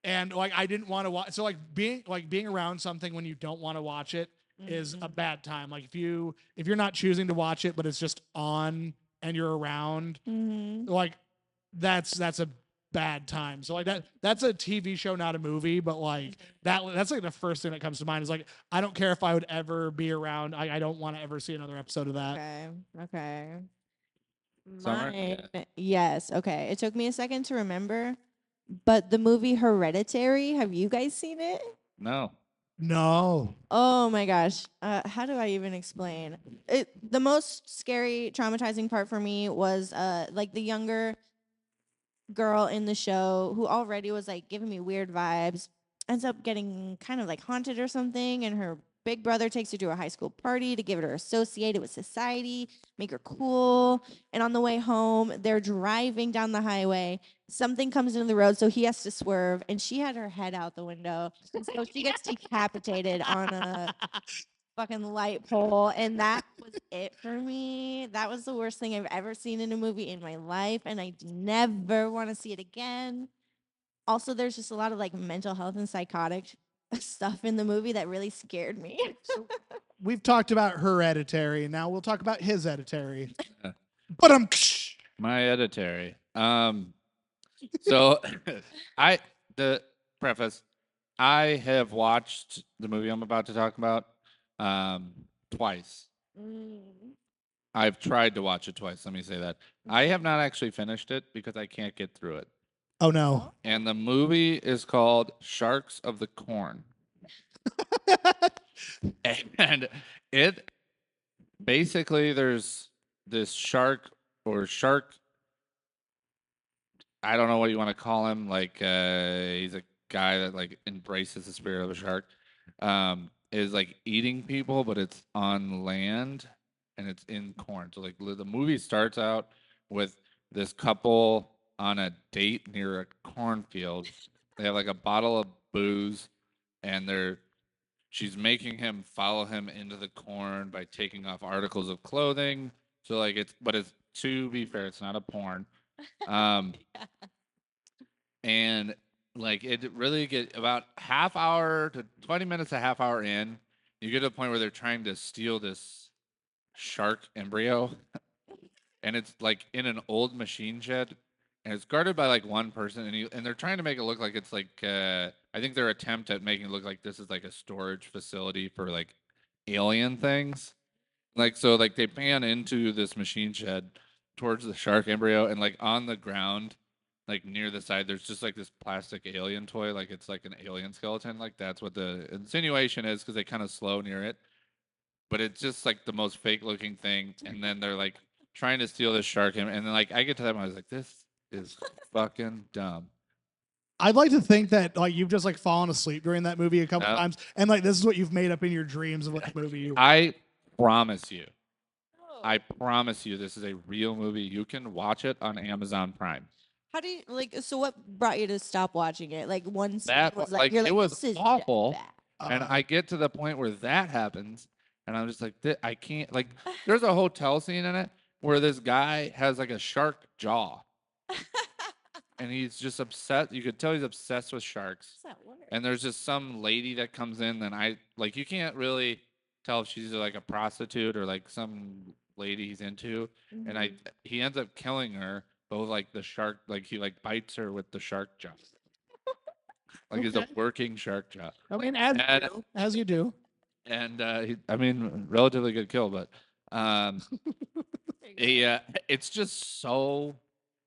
and like I didn't want to watch. So like being around something when you don't want to watch it is a bad time. Like if you're not choosing to watch it, but it's just on and you're around, like that's a bad time. So like that's a TV show, not a movie, but like that's like the first thing that comes to mind is like I don't care if I would ever be around. I don't want to ever see another episode of that. Okay. Summer? Mine, yes. Okay. It took me a second to remember, but the movie Hereditary, have you guys seen it? No. No. Oh my gosh. How do I even explain it? The most scary, traumatizing part for me was like the younger girl in the show who already was like giving me weird vibes ends up getting kind of like haunted or something, and her big brother takes her to a high school party to get her associated with society, make her cool. And on the way home, they're driving down the highway. Something comes into the road, so he has to swerve, and she had her head out the window. And so she gets decapitated on a fucking light pole, and that was it for me. That was the worst thing I've ever seen in a movie in my life, and I never want to see it again. Also, there's just a lot of like mental health and psychotic stuff in the movie that really scared me. We've talked about Hereditary, and now we'll talk about his Hereditary. But My Hereditary. So the preface, I have watched the movie I'm about to talk about twice. I've tried to watch it twice. Let me say that. I have not actually finished it because I can't get through it. Oh no. And the movie is called Sharks of the Corn. And it basically there's this shark, I don't know what you want to call him. Like he's a guy that like embraces the spirit of a shark. Is like eating people, but it's on land and it's in corn. So like the movie starts out with this couple on a date near a cornfield. They have like a bottle of booze, and she's making him follow him into the corn by taking off articles of clothing. So like it's to be fair, it's not a porn. And like it really get about half hour to 20 minutes, a half hour in, you get to a point where they're trying to steal this shark embryo. And it's like in an old machine shed, and it's guarded by like one person, and they're trying to make it look like it's like I think their attempt at making it look like this is like a storage facility for like alien things. Like so, like they pan into this machine shed towards the shark embryo, and like on the ground, like near the side, there's just like this plastic alien toy, like it's like an alien skeleton. Like that's what the insinuation is, because they kind of slow near it. But it's just like the most fake looking thing, and then they're like trying to steal this shark, and then like I get to that, and I was like, this is fucking dumb. I'd like to think that like you've just like fallen asleep during that movie a couple No. times, and like this is what you've made up in your dreams of what the movie you. I promise you. I promise you, this is a real movie. You can watch it on Amazon Prime. How do you like? So what brought you to stop watching it? Like once That was like you're it like, was this is awful, bad. and I get to the point where that happens, and I'm just like, I can't. Like, there's a hotel scene in it where this guy has like a shark jaw, and he's just obsessed. You could tell he's obsessed with sharks. And there's just some lady that comes in, and I like you can't really tell if she's like a prostitute or like some lady he's into, and he ends up killing her. But with, like the shark, like he like bites her with the shark jaw, like he's a working shark jaw. I mean, as you do. And I mean, relatively good kill, but it's just so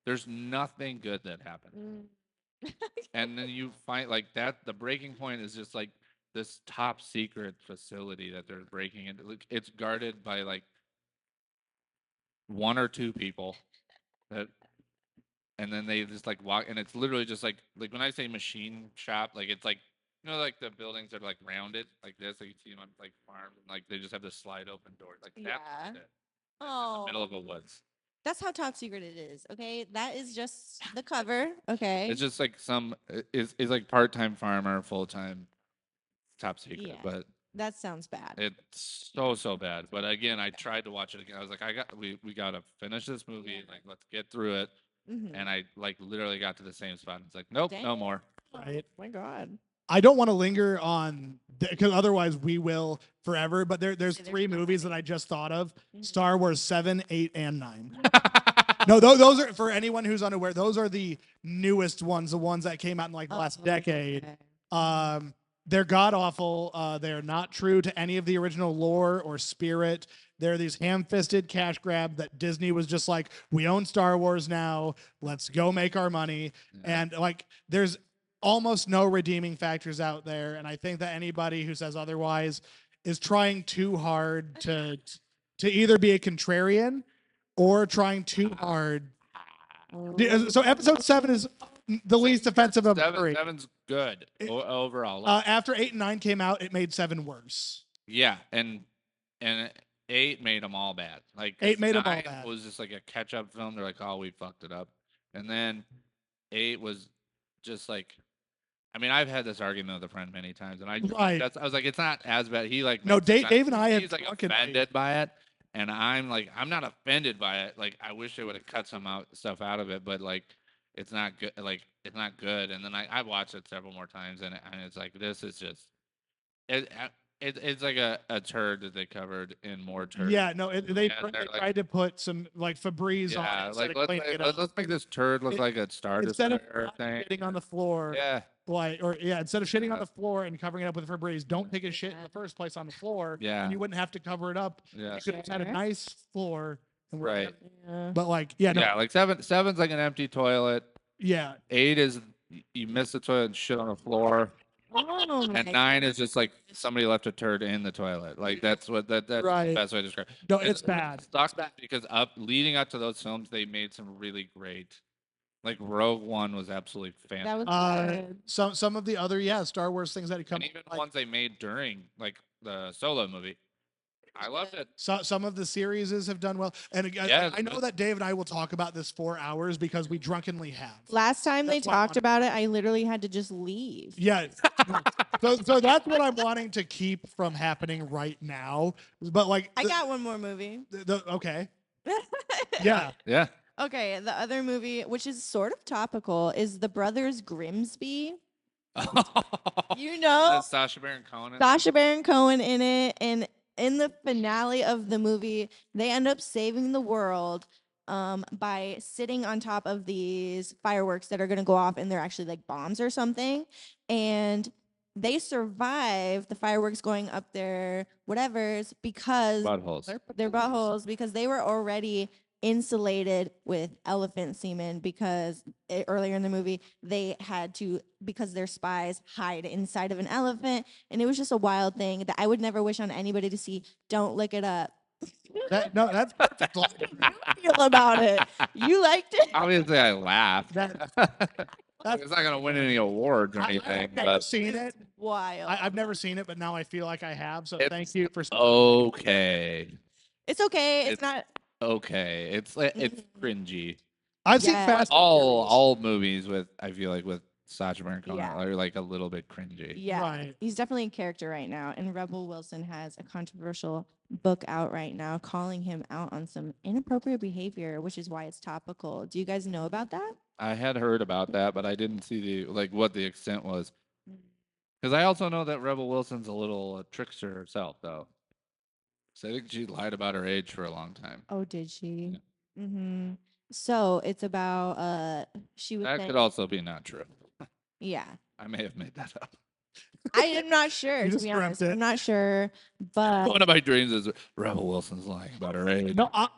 there's nothing good that happened. And then you find like that the breaking point is just like this top secret facility that they're breaking into. Like, it's guarded by like one or two people that, and then they just like walk, and it's literally just like when I say machine shop, like it's like like the buildings that are like rounded like this, like you see them on like farms, and like they just have this slide open door, like that's it. In the middle of a woods. That's how top secret it is. Okay, that is just the cover. Okay, It's just like is like part-time farmer, full-time top secret, but that sounds bad. it's so bad. But again, I tried to watch it again. I was like, we gotta finish this movie. Like, let's get through it. And I like literally got to the same spot. And it's like, nope, no more. Right. Oh my God. I don't want to linger on because otherwise we will forever. But there's three movies that I just thought of: Star Wars 7, 8, and 9. No, those are, for anyone who's unaware, those are the newest ones, the ones that came out in like the last decade. They're god awful. They're not true to any of the original lore or spirit. They're these ham-fisted cash grab that Disney was just like, we own Star Wars now. Let's go make our money. Yeah. And like, there's almost no redeeming factors out there. And I think that anybody who says otherwise is trying too hard to either be a contrarian or trying too hard. So episode 7 is the least offensive of the three. 7's good overall. After 8 and 9 came out, it made 7 worse. Yeah, and 8 made them all bad. Like 8 made them all bad. It was just like a catch-up film. They're like, oh, we fucked it up. And then 8 was just like, I mean, I've had this argument with a friend many times, and I was like, it's not as bad. He like, no, Dave and I have he's like offended by it, and I'm like, I'm not offended by it. Like, I wish they would have cut some stuff out of it, but like, it's not good. Like, it's not good. And then I watched it several more times, and it's like, this is just it's like a turd that they covered in more turd. Yeah, no, they tried to put some like Febreze on it. Like let's make this turd look like a Star Destroyer thing. Shitting on the floor. Yeah. Instead of shitting on the floor and covering it up with Febreze, don't take a shit in the first place on the floor. Yeah. And you wouldn't have to cover it up. Yeah. You could have had a nice floor. Right. But like, yeah, no. Yeah, like 7's like an empty toilet. Yeah. 8 is you miss the toilet and shit on the floor. Oh, and 9 is just like somebody left a turd in the toilet. Like that's what that's right. the best way to describe it. No, it's bad. It sucks because leading up to those films, they made some really great. Like Rogue One was absolutely fantastic. That was some of the other Star Wars things that had come. And even ones they made during like the Solo movie. I loved it. Some of the series have done well, and I know that Dave and I will talk about this for hours because we drunkenly have. Last time they talked about it, I literally had to just leave. Yeah, so that's what I'm wanting to keep from happening right now. But like, I got one more movie. Okay. Yeah. Okay, the other movie, which is sort of topical, is The Brothers Grimsby. You know, Sacha Baron Cohen. Sacha Baron Cohen in it, and in the finale of the movie, they end up saving the world by sitting on top of these fireworks that are going to go off, and they're actually like bombs or something. And they survived the fireworks going up their whatevers because Buttholes. their buttholes because they were already insulated with elephant semen because earlier in the movie they had to, because their spies, hide inside of an elephant, and it was just a wild thing that I would never wish on anybody to see. Don't look it up. That's perfect. How did you feel about it? You liked it? Obviously, I laughed. That's It's not gonna win any awards or anything. I've never But seen it. Wild. I've never seen it, but now I feel like I have. So thank It's you for. okay. It's okay. It's It's- not. Okay, it's cringy. I've seen Yeah. Fast. and Furious. All movies with, I feel like, with Sacha Baron Cohen Yeah. are like a little bit cringy. Yeah, Right. he's definitely a character right now. And Rebel Wilson has a controversial book out right now calling him out on some inappropriate behavior, which is why it's topical. Do you guys know about that? I had heard about that, but I didn't see what the extent was. Because I also know that Rebel Wilson's a little trickster herself, though. So I think she lied about her age for a long time. Oh, did she? Mm-hmm. So it's about she was That saying, could also be not true. yeah. I may have made that up. I am not sure, You to just be dreamt honest. it. I'm not sure, but One of my dreams is Rebel Wilson's lying about her age. No, I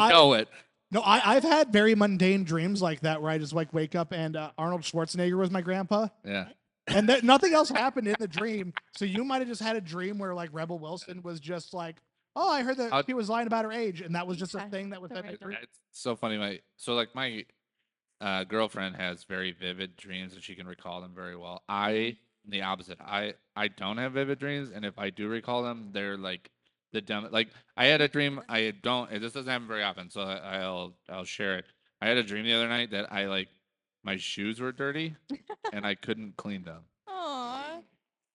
know it. No, I've had very mundane dreams like that where I just like wake up and Arnold Schwarzenegger was my grandpa, Yeah. and nothing else happened in the dream. So you might have just had a dream where like Rebel Wilson was just like, oh, I heard that he was lying about her age, and that was just a Yeah, thing that was in right. the dream. It's so funny. My girlfriend has very vivid dreams and she can recall them very well. I'm the opposite. I don't have vivid dreams, and if I do recall them, they're like the dumb. Like I had a dream. I don't. This doesn't happen very often, so I'll share it. I had a dream the other night that my shoes were dirty, and I couldn't clean them. Aw.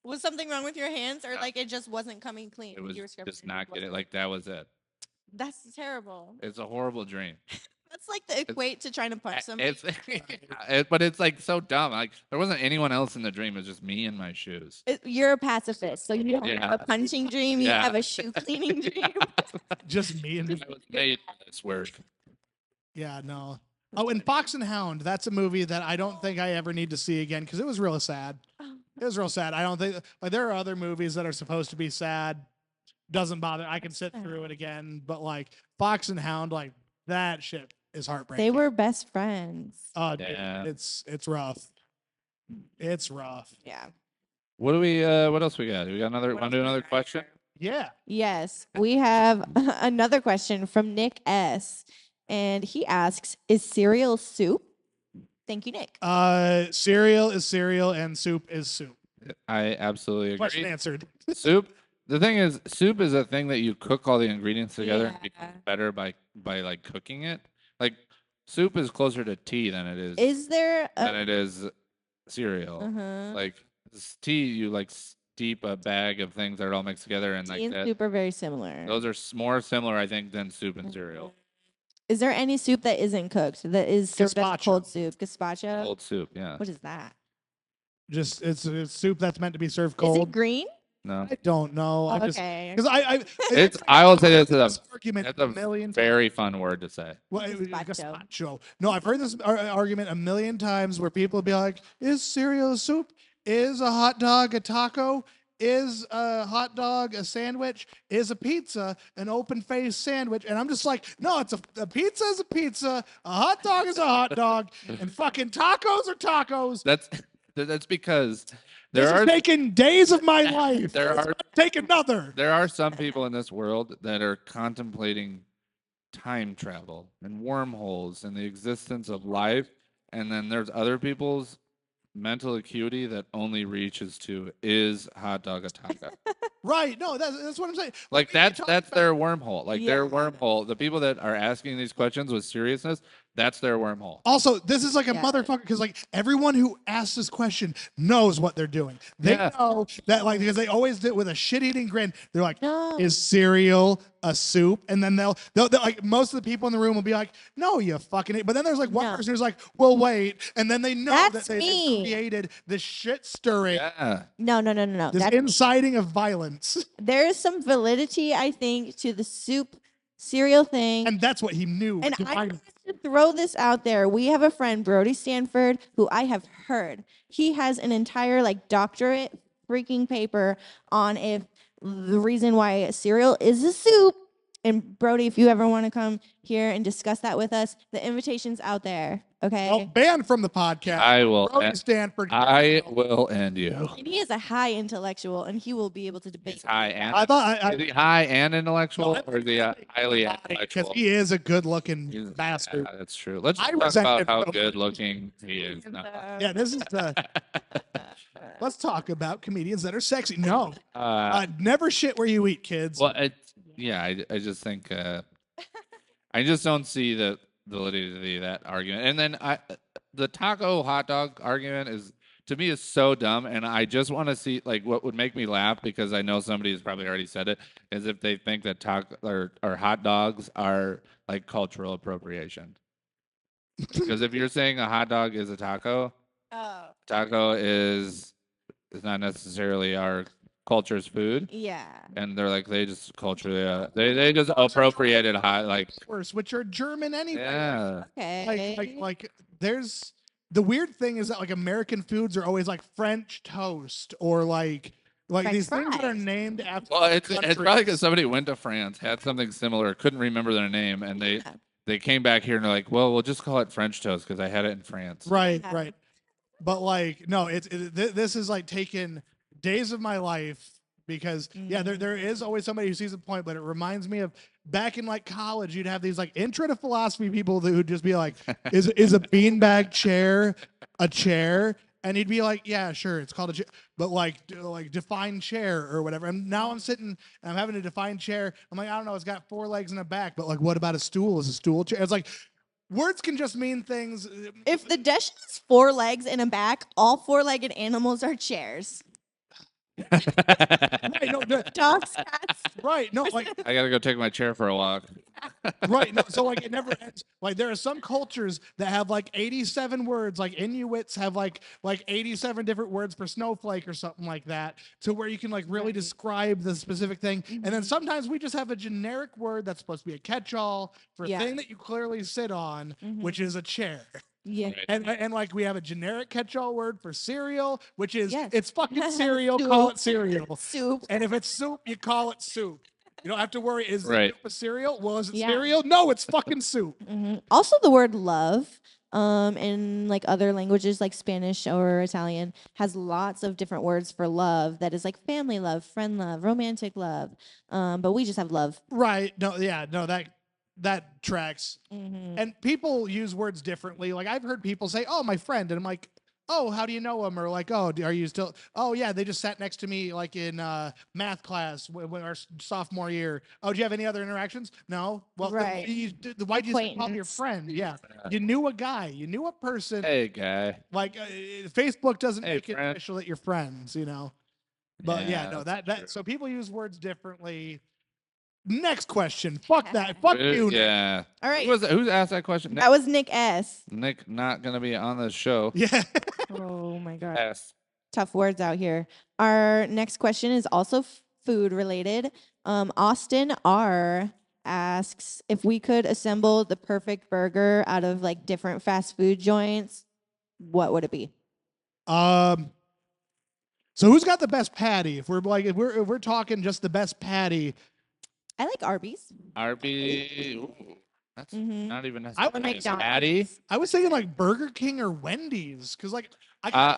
Was something wrong with your hands, or like it just wasn't coming clean? It was You were scrubbing just your not hands, get it. wasn't Like that was it. That's terrible. It's a horrible dream. That's like the equate to trying to punch somebody. But it's like so dumb. Like there wasn't anyone else in the dream. It was just me and my shoes. You're a pacifist, so you don't Yeah. have a punching dream. You Yeah. have a shoe cleaning dream. Just me and I was made for this work. yeah, no. Oh, and Fox and Hound. That's a movie that I don't think I ever need to see again because it was real sad. It was real sad. I don't think like there are other movies that are supposed to be sad. Doesn't bother. I can sit through it again, but like Fox and Hound, like that shit is heartbreaking. They were best friends. Oh, dude, Yeah. it's rough. It's rough. Yeah. What do we? What else we got? We got another. Want to do another question? Yeah. Yes, we have another question from Nick S. And he asks, is cereal soup? Thank you, Nick. Cereal is cereal and soup is soup. I absolutely Question agree. answered. Soup. The thing is, soup is a thing that you cook all the ingredients together and it Yeah. becomes better by like cooking it. Like soup is closer to tea than it is Is there than a it is cereal. uh-huh. Like tea, you like steep a bag of things that are all mixed together and tea like and that. soup are very similar. Those are more similar, I think, than soup and cereal. Is there any soup that isn't cooked that is served as Gazpacho. cold soup? Gazpacho? Cold soup, yeah. What is that? Just it's soup that's meant to be served Is cold. it green? No, I don't know. I just Okay. because I it's. I will say this is this a. argument That's a a million times. very fun word to say. Well, Gazpacho. gazpacho. No, I've heard this argument a million times where people be like, "Is cereal a soup? Is a hot dog a taco? Is a hot dog a sandwich? Is a pizza an open-faced sandwich?" And I'm just like, "No, it's a pizza is a pizza. A hot dog is a hot dog, and fucking tacos are tacos." That's because This there is are taking days of my life. there are Take another. there are some people in this world that are contemplating time travel and wormholes and the existence of life, and then there's other people's mental acuity that only reaches to is hot dog a taco. Right? No, that's what I'm saying. Like we talk that's about- their wormhole. Like their Yeah. wormhole. The people that are asking these questions with seriousness, that's their wormhole. Also, this is like a Yeah. motherfucker because like everyone who asks this question knows what they're doing. They Yeah. know that like because they always do it with a shit-eating grin. They're like, No. "Is cereal a soup?" And then they'll like most of the people in the room will be like, "No, you fucking it." But then there's like one No. person who's like, "Well, wait," and then they know That's that they me. created this shit stirring, Yeah. No. this inciting of violence, There is some validity, I think, to the soup cereal thing. and that's what he knew. And to I find- have to throw this out there. We have a friend, Brody Stanford, who I have heard he has an entire like doctorate freaking paper on if the reason why cereal is a soup. And Brody, if you ever want to come here and discuss that with us, the invitation's out there. Okay. Well, banned from the podcast. I will. Brody Stanford. I will end you. And he is a high intellectual, and he will be able to debate. He's high and I thought is he high and intellectual, or is he highly because intellectual? he is a good-looking bastard. Yeah, that's true. Let's I talk resent about it how so good-looking he is. No. Yeah, this is the. Let's talk about comedians that are sexy. No, never shit where you eat, kids. Well, I just think I just don't see the validity of that argument. And then the taco hot dog argument is, to me, is so dumb. And I just want to see, like, what would make me laugh, because I know somebody has probably already said it, is if they think that taco or hot dogs are like cultural appropriation. Because if you're saying a hot dog is a taco, taco is not necessarily our culture's food. Yeah. And they're like, they just culturally, they just appropriated hot, like, which are German anyway. yeah. Okay. Like there's the weird thing is that like American foods are always like French toast or like French these things that are fries. named after. Well, it's countries. probably because somebody went to France, had something similar, couldn't remember their name, and they came back here and they're like, well, we'll just call it French toast because I had it in France. Right, Yeah. right. But like, no, this is like taken days of my life because there is always somebody who sees the point, but it reminds me of back in like college, you'd have these like intro to philosophy people that would just be like, is a beanbag chair a chair? And he'd be like, yeah, sure, it's called a chair, but like define chair or whatever. And now I'm sitting and I'm having to define chair. I'm like, I don't know, it's got 4 legs and a back, but like, what about a stool? Is a stool a chair? It's like, words can just mean things. If the dish has 4 legs and a back, all 4-legged animals are chairs. Right, no, Dogs, cats. right, no, like I gotta go take my chair for a walk. right, no, so like it never ends. Like there are some cultures that have like 87 words, like Inuits have like 87 different words for snowflake or something like that, to where you can like really describe the specific thing. And then sometimes we just have a generic word that's supposed to be a catch-all for a thing that you clearly sit on, which is a chair. Yeah. Right. And like we have a generic catch-all word for cereal, which is Yes. it's fucking cereal, call it Soup. cereal. Soup. And if it's soup, you call it soup. You don't have to worry, is Right. it a cereal? Well, is it Yeah. cereal? No, it's fucking soup. Also, the word love, in like other languages like Spanish or Italian, has lots of different words for love. That is like family love, friend love, romantic love. But we just have love. Right. No, yeah, no, that tracks. And people use words differently. Like I've heard people say, "Oh, my friend," and I'm like, "Oh, how do you know him?" Or like, "Oh, are you still?" "Oh, yeah, they just sat next to me like in math class when our sophomore year." "Oh, do you have any other interactions?" "No." "Well, Right. why do you say call him your Acquaintance. friend?" Yeah, you knew a guy, you knew a person. Hey, guy. Like Facebook doesn't Hey, make it friend. official that you're friends, you know. But yeah, no, that's that true. so people use words differently. Next question. Fuck that. Fuck you. Nick. Yeah. All right. Who's asked that question? That was Nick S. Nick not gonna be on the show. Yeah. Oh my God. Yes. Tough words out here. Our next question is also food related. Austin R asks if we could assemble the perfect burger out of like different fast food joints, what would it be? So who's got the best patty? If we're talking just the best patty, I like Arby's. Arby. Ooh, that's not even I necessarily would McDonald's. patty. I was thinking like Burger King or Wendy's because like I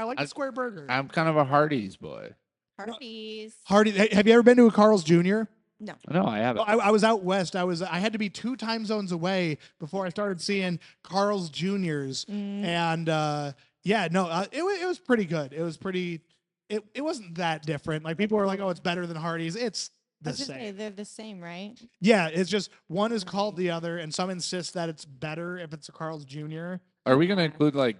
like the square burger. I'm kind of a Hardee's boy. Arby's. Hardy, have you ever been to a Carl's Jr.? No. No, I haven't. I was out west. I had to be 2 time zones away before I started seeing Carl's Juniors, and it was pretty good. It was pretty. It wasn't that different. Like people were like, "Oh, it's better than Hardee's." It's the same. They're the same, right? Yeah, it's just one is called the other, and some insist that it's better if it's a Carl's Jr. Are we gonna include like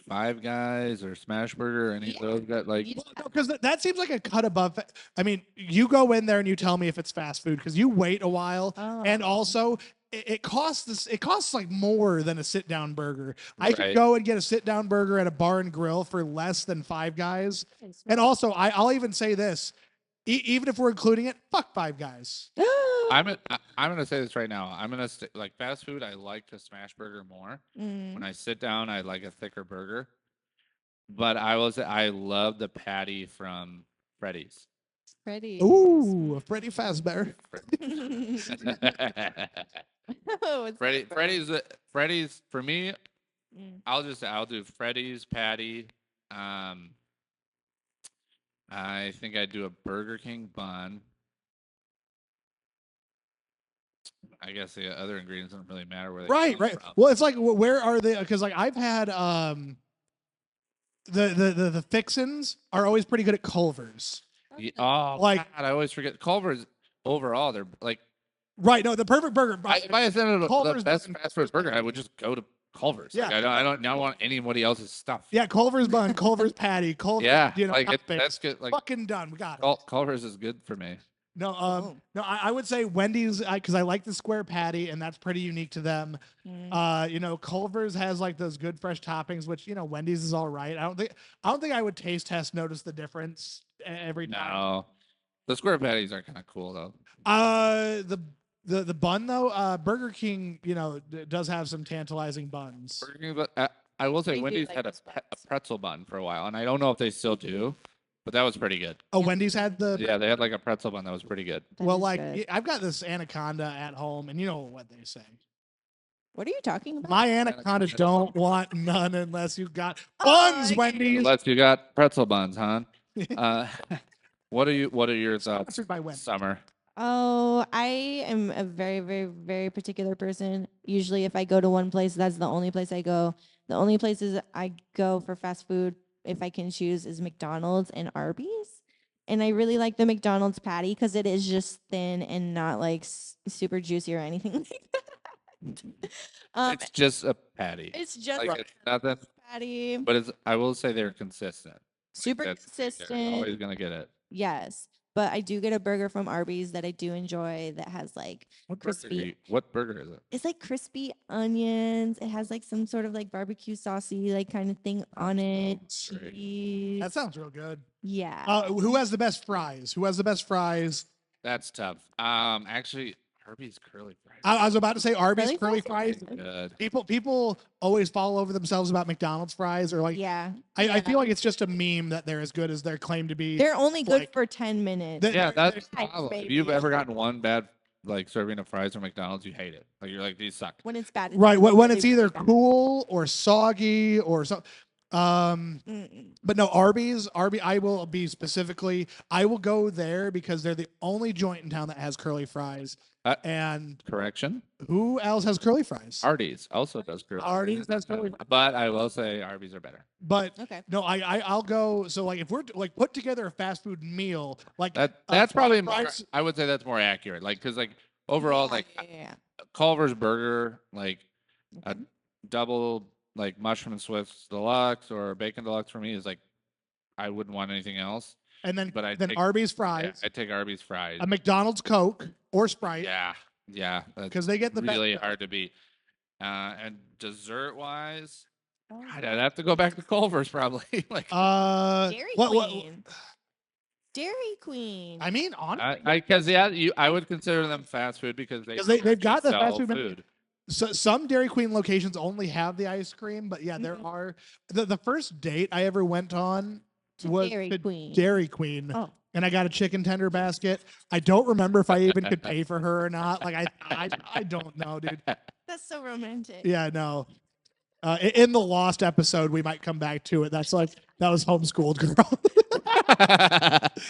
Five Guys or Smash Burger or any of those that like? Because that seems like a cut above. I mean, you go in there and you tell me if it's fast food because you wait a while, and also it costs like more than a sit down burger. I could go and get a sit down burger at a bar and grill for less than Five Guys, and also I'll even say this. Even if we're including it, fuck Five Guys. I'm gonna say this right now. I'm gonna like fast food. I like the smash burger more. When I sit down, I like a thicker burger. But I will say I love the patty from Freddy's. Freddy. Ooh, Freddy Fazbear. Freddy's for me. Mm. I'll do Freddy's patty. Um, I think I'd do a Burger King bun. I guess the other ingredients don't really matter where they Right, come right. from. Well, it's like where are they? Because like I've had the fixins are always pretty good at Culver's. Oh, Like- God, I always forget Culver's. Overall, they're like Right, no, the perfect burger. if I said the Culver's best bun- fast food burger, I would just go to Culver's. Like, Yeah. I don't want anybody else's stuff. Yeah, Culver's bun, Culver's patty, Culver's, Yeah, toppings. that's good. Like Fucking done. We got it. Culver's is good for me. No, Oh. no, I would say Wendy's because I like the square patty, and that's pretty unique to them. Mm. Culver's has like those good fresh toppings, which Wendy's is all right. I don't think I would taste test notice the difference every time. No, the square patties are kind of cool though. The bun though, Burger King, does have some tantalizing buns. Burger King, but I will say They do Wendy's like had a those buns. pretzel bun for a while, and I don't know if they still do, but that was pretty good. Oh, Wendy's had the Yeah, they had like a pretzel bun that was pretty good. That well, is like good. I've got this anaconda at home, and you know what they say. What are you talking about? My anaconda don't want none unless you got buns, okay. Wendy's. Unless you got pretzel buns, huh? What are your thoughts, Sponsored by Wendy's. Summer? Oh, I am a very, very, very particular person. Usually, if I go to one place, that's the only place I go. The only places I go for fast food, if I can choose, is McDonald's and Arby's. And I really like the McDonald's patty because it is just thin and not like super juicy or anything like that. It's just a patty. It's just Like a it's nothing, patty. but I will say they're consistent. Super You're consistent. always gonna get it. Yes. But I do get a burger from Arby's that I do enjoy that has like crispy. What burger is it? It's like crispy onions. It has like some sort of like barbecue saucy like kind of thing on it. great. Cheese. That sounds real good. Yeah. Who has the best fries? Who has the best fries? That's tough. Actually, Arby's curly fries. I was about to say Arby's curly fries? fries. Good. People always fall over themselves about McDonald's fries, or like Yeah. I feel like it's just a meme that they're as good as their claim to be. They're only good like- for 10 minutes. Yeah, that's the Fries, problem. If baby. you've ever gotten one bad like serving of fries from McDonald's, you hate it. Like you're like, these suck. When it's bad. It's Right, when really, it's either really bad. cool or soggy or something. Mm-mm. But no, Arby's. I will be specifically. I will go there because they're the only joint in town that has curly fries. And Correction. who else has curly fries? Arby's also does curly. Arby's does curly fries. But I will say Arby's are better. But Okay. no, I'll go. So like if we're like put together a fast food meal, like That's probably more, fries- I would say that's more accurate. Like because like overall, like Yeah. Culver's burger, like a Mhm. double like mushroom and Swiss deluxe or bacon deluxe for me is like I wouldn't want anything else. and then But I then take- Arby's Yeah, fries, I take Arby's fries. a McDonald's Coke or Sprite, Yeah, that's because they get the really best. hard to beat. And dessert wise, Oh, I'd have to go back to Culver's probably. Like Dairy what- Queen. Dairy Queen. I mean, on because I would consider them fast food because they've got the sell fast food. food. So some Dairy Queen locations only have the ice cream, but yeah, there Mhm. are. The first date I ever went on To was Dairy to Queen. Dairy Queen, Oh. and I got a chicken tender basket. I don't remember if I even could pay for her or not. Like I don't know, dude. That's so romantic. Yeah, no. In the Lost episode, we might come back to it. That's like that was homeschooled girl.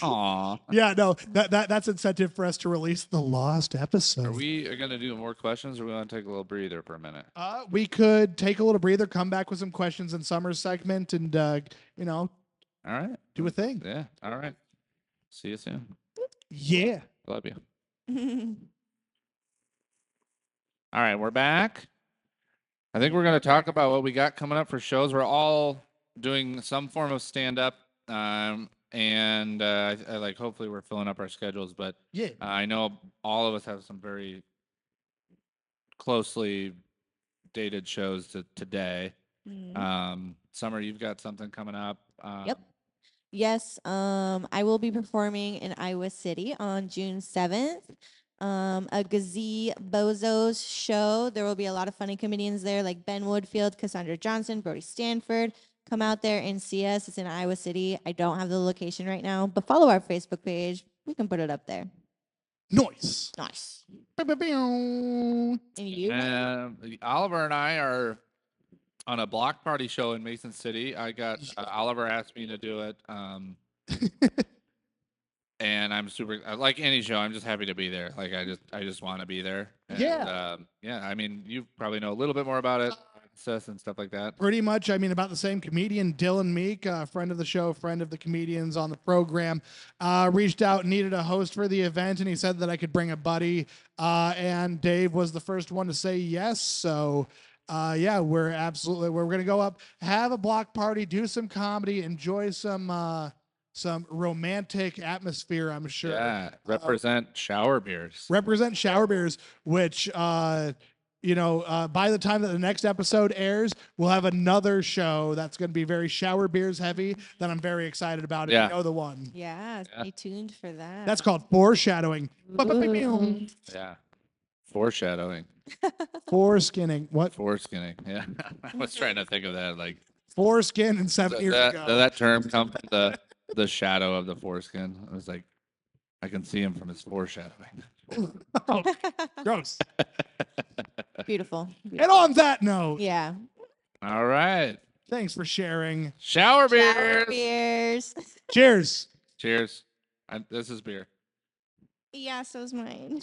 Aw. Yeah, no. That's incentive for us to release the Lost episode. Are we going to do more questions or we want to take a little breather for a minute? We could take a little breather, come back with some questions in Summer's segment, and All right. do a thing. Yeah. All right. See you soon. Yeah. Love you. All right, we're back. I think we're going to talk about what we got coming up for shows. We're all doing some form of stand up, and I like hopefully we're filling up our schedules. But Yeah. I know all of us have some very closely dated shows today. Mhm. Summer, you've got something coming up. Yep. Yes, I will be performing in Iowa City on June 7th. A Gazebozos show. There will be a lot of funny comedians there like Ben Woodfield, Cassandra Johnson, Brody Stanford, Come out there and see us. It's in Iowa City. I don't have the location right now, but follow our Facebook page. We can put it up there. Nice. Nice. Bow. And you? Oliver and I are on a block party show in Mason City. I got Oliver asked me to do it. And I'm super like any show. I'm just happy to be there. Like I just want to be there. And, yeah. I mean, you probably know a little bit more about it, and stuff like that. Pretty much. I mean, about the same comedian, Dylan Meek, friend of the show, friend of the comedians on the program, reached out and needed a host for the event, and he said that I could bring a buddy. And Dave was the first one to say yes. So. Yeah, we're gonna go up, have a block party, do some comedy, enjoy some romantic atmosphere, I'm sure. Yeah, represent shower beers. Represent shower beers, which, by the time that the next episode airs, we'll have another show that's going to be very shower beers heavy that I'm very excited about. Yeah. If you know the one. Yeah, stay tuned for that. That's called foreshadowing. Yeah. Foreshadowing. Foreskinning. What? Foreskinning. Yeah. I was trying to think of that. Like foreskin and 7 years ago. Did that term come from the shadow of the foreskin? I was like, I can see him from his foreshadowing. Oh, gross. Beautiful. And on that note. Yeah. All right. Thanks for sharing. Shower beers. Shower beers. Cheers. Cheers. This is beer. Yeah, so's mine.